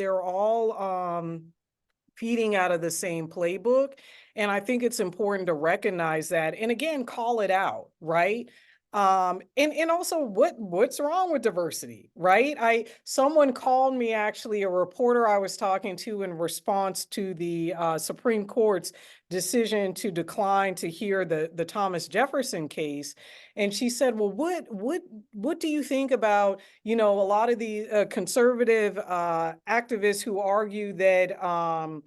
feeding out of the same playbook. And I think it's important to recognize that, and again, call it out, right? And also what's wrong with diversity, right? Someone called me, actually, a reporter I was talking to in response to the Supreme Court's decision to decline to hear the Thomas Jefferson case. And she said, well, what do you think about, a lot of the conservative activists who argue that,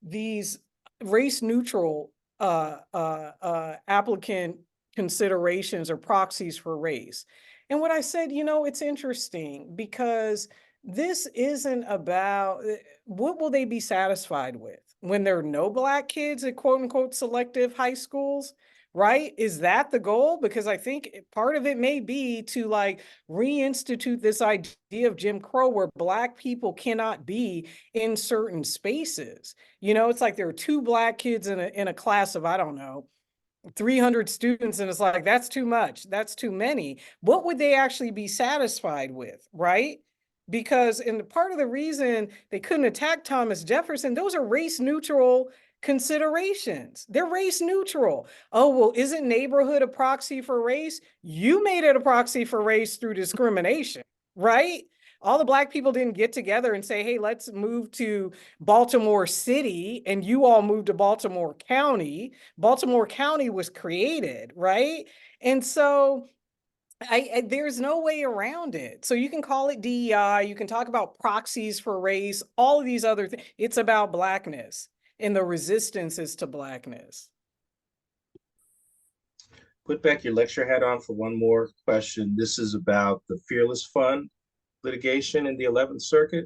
these race neutral applicant considerations or proxies for race? And what I said, it's interesting because this isn't about what will they be satisfied with when there are no Black kids at quote unquote selective high schools, right? Is that the goal? Because I think part of it may be to like reinstitute this idea of Jim Crow where Black people cannot be in certain spaces. It's like there are 2 Black kids in a class of, I don't know, 300 students, and it's like, that's too much, that's too many. What would they actually be satisfied with, right? Because part of the reason they couldn't attack Thomas Jefferson, those are race neutral considerations. They're race neutral. Oh, well, isn't neighborhood a proxy for race? You made it a proxy for race through discrimination, right? All the Black people didn't get together and say, hey, let's move to Baltimore City, and you all moved to Baltimore County. Baltimore County was created, right? And so there's no way around it. So you can call it DEI, you can talk about proxies for race, all of these other things. It's about Blackness and the resistances to Blackness. Put back your lecture hat on for one more question. This is about the Fearless Fund litigation in the 11th Circuit.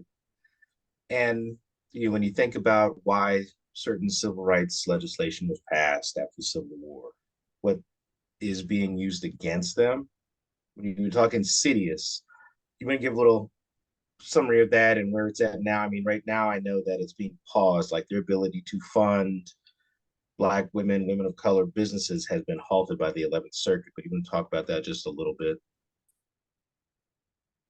And when you think about why certain civil rights legislation was passed after the Civil War, what is being used against them, when you're talking insidious, you want to give a little summary of that and where it's at now? I mean, right now I know that it's being paused, like their ability to fund Black women, women of color businesses has been halted by the 11th Circuit, but you want to talk about that just a little bit?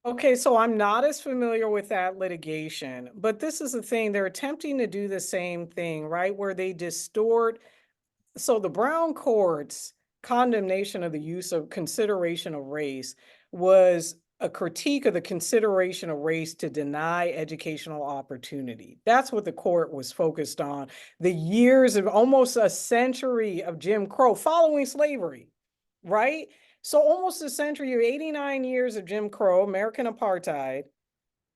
Okay, so I'm not as familiar with that litigation, but this is the thing. They're attempting to do the same thing, right? Where they distort. So the Brown court's condemnation of the use of consideration of race was a critique of the consideration of race to deny educational opportunity. That's what the court was focused on. The years of almost a century of Jim Crow following slavery, right? So almost a century, 89 years of Jim Crow, American apartheid.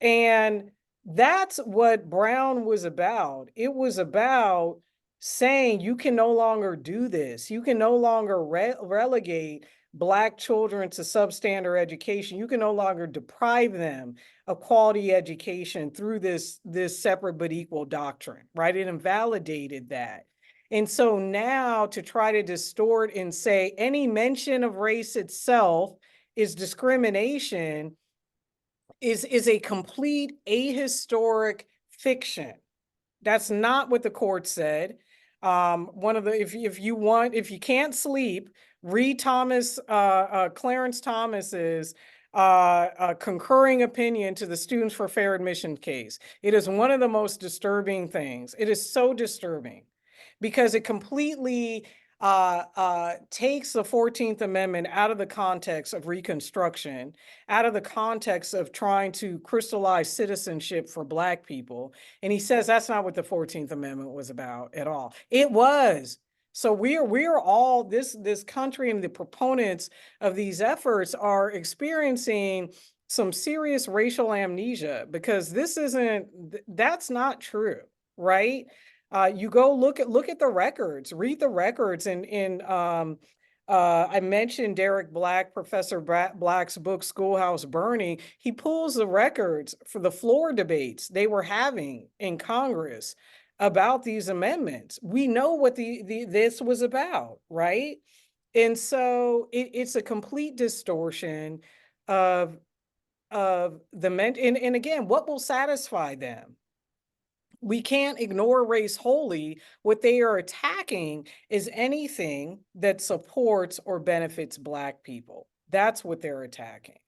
And that's what Brown was about. It was about saying you can no longer do this. You can no longer relegate Black children to substandard education. You can no longer deprive them of quality education through this separate but equal doctrine, right? It invalidated that. And so now to try to distort and say any mention of race itself is discrimination is a complete ahistoric fiction. That's not what the court said. If you can't sleep, read Clarence Thomas's concurring opinion to the Students for Fair Admission case. It is one of the most disturbing things. It is so disturbing because it completely takes the 14th Amendment out of the context of Reconstruction, out of the context of trying to crystallize citizenship for Black people. And he says that's not what the 14th Amendment was about at all. It was. So we are all, this country and the proponents of these efforts are experiencing some serious racial amnesia because that's not true, right? You go look at the records, read the records. I mentioned Derek Black, Professor Black's book, Schoolhouse Burning. He pulls the records for the floor debates they were having in Congress about these amendments. We know what this was about, right? And so it's a complete distortion of the men. And again, what will satisfy them? we can't ignore race wholly. What they are attacking is anything that supports or benefits Black people. That's what they're attacking.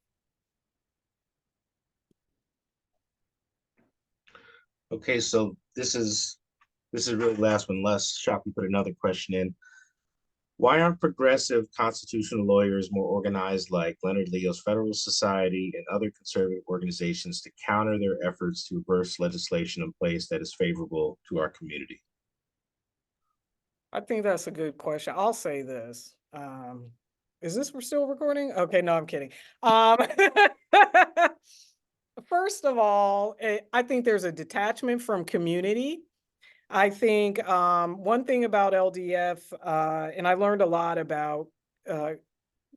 Okay, so this is really the last one. Les Shockey put another question in. Why aren't progressive constitutional lawyers more organized like Leonard Leo's Federalist Society and other conservative organizations to counter their efforts to reverse legislation in place that is favorable to our community? I think that's a good question. I'll say this. Is this we're still recording? Okay, no, I'm kidding. First of all, I think there's a detachment from community. I think one thing about LDF, and I learned a lot about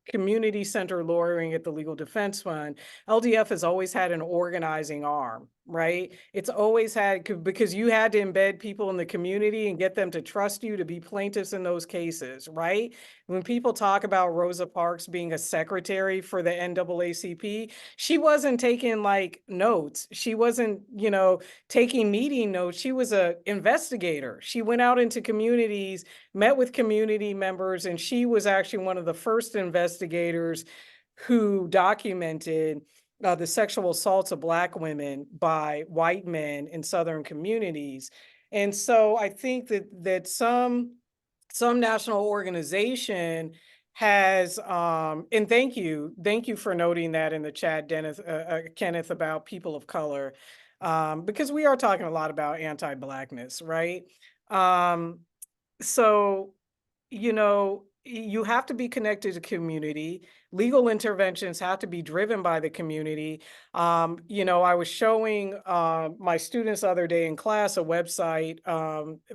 community center lawyering at the Legal Defense Fund, LDF has always had an organizing arm, right? It's always had, because you had to embed people in the community and get them to trust you to be plaintiffs in those cases, right? When people talk about Rosa Parks being a secretary for the NAACP, she wasn't taking like notes. She wasn't, you know, taking meeting notes. She was an investigator. She went out into communities, met with community members, and she was actually one of the first investigators who documented the sexual assaults of Black women by white men in Southern communities. And so I think that some national organization has, and thank you for noting that in the chat, Dennis, Kenneth, about people of color, because we are talking a lot about anti-Blackness, right? So, you know, you have to be connected to community. Legal interventions have to be driven by the community. You know, I was showing my students the other day in class a website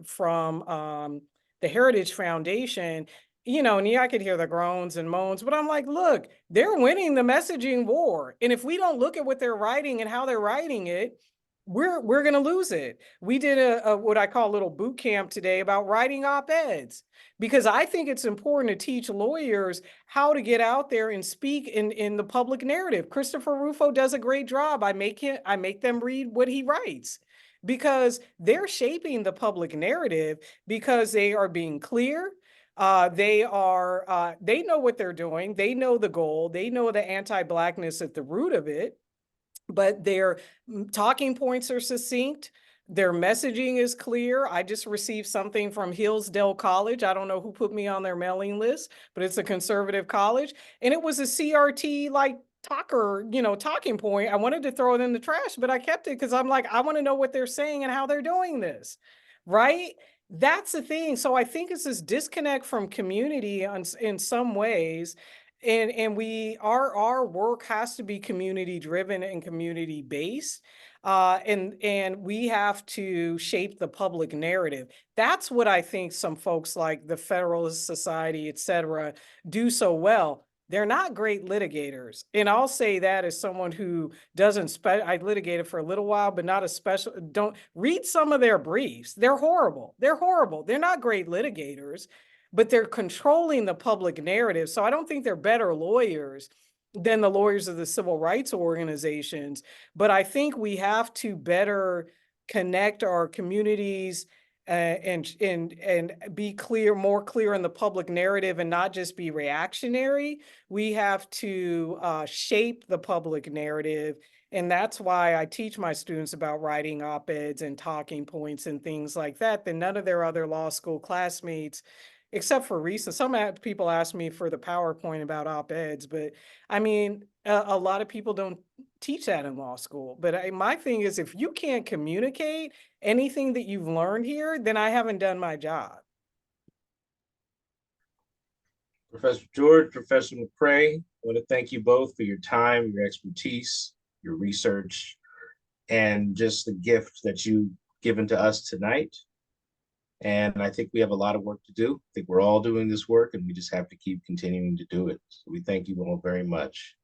from the Heritage Foundation, you know, and I could hear the groans and moans, but I'm like, look, they're winning the messaging war. And if we don't look at what they're writing and how they're writing it, we're going to lose it. We did a what I call a little boot camp today about writing op-eds, because I think it's important to teach lawyers how to get out there and speak in the public narrative. Christopher Rufo does a great job. I make them read what he writes, because they're shaping the public narrative, because they are being clear. They know what they're doing. They know the goal. They know the anti-Blackness at the root of it. But their talking points are succinct. Their messaging is clear. I just received something from Hillsdale College. I don't know who put me on their mailing list, but it's a conservative college. And it was a CRT like talking point. I wanted to throw it in the trash, but I kept it because I'm like, I want to know what they're saying and how they're doing this, right? That's the thing. So I think it's this disconnect from community in some ways. And our work has to be community driven and community based. And we have to shape the public narrative. That's what I think some folks like the Federalist Society, et cetera, do so well. They're not great litigators. And I'll say that as someone who I litigated for a little while, but not a special, don't read some of their briefs. They're horrible. They're horrible. They're not great litigators, but they're controlling the public narrative. So I don't think they're better lawyers than the lawyers of the civil rights organizations. But I think we have to better connect our communities and be more clear in the public narrative and not just be reactionary. We have to shape the public narrative. And that's why I teach my students about writing op-eds and talking points and things like that none of their other law school classmates, except for recent. Some people ask me for the PowerPoint about op-eds, but I mean, a lot of people don't teach that in law school. But my thing is, if you can't communicate anything that you've learned here, then I haven't done my job. Professor George, Professor McRae, I want to thank you both for your time, your expertise, your research, and just the gift that you've given to us tonight. And I think we have a lot of work to do. I think we're all doing this work, and we just have to keep continuing to do it. So we thank you all very much.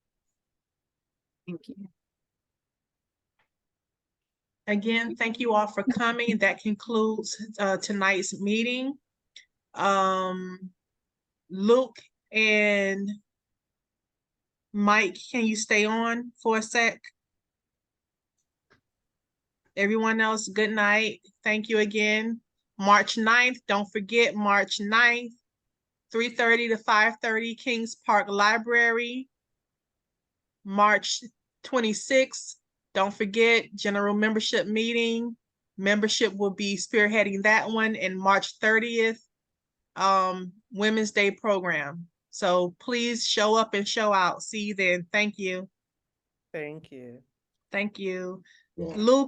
Thank you. Again, thank you all for coming. That concludes tonight's meeting. Luke and Mike, can you stay on for a sec? Everyone else, good night. Thank you again. March 9th, don't forget March 9th, 3:30 to 5:30, Kings Park Library. March 26th, don't forget general membership meeting. Membership will be spearheading that one. And March 30th, Women's Day program. So please show up and show out. See you then. Thank you. Thank you. Thank you. Yeah. Luke.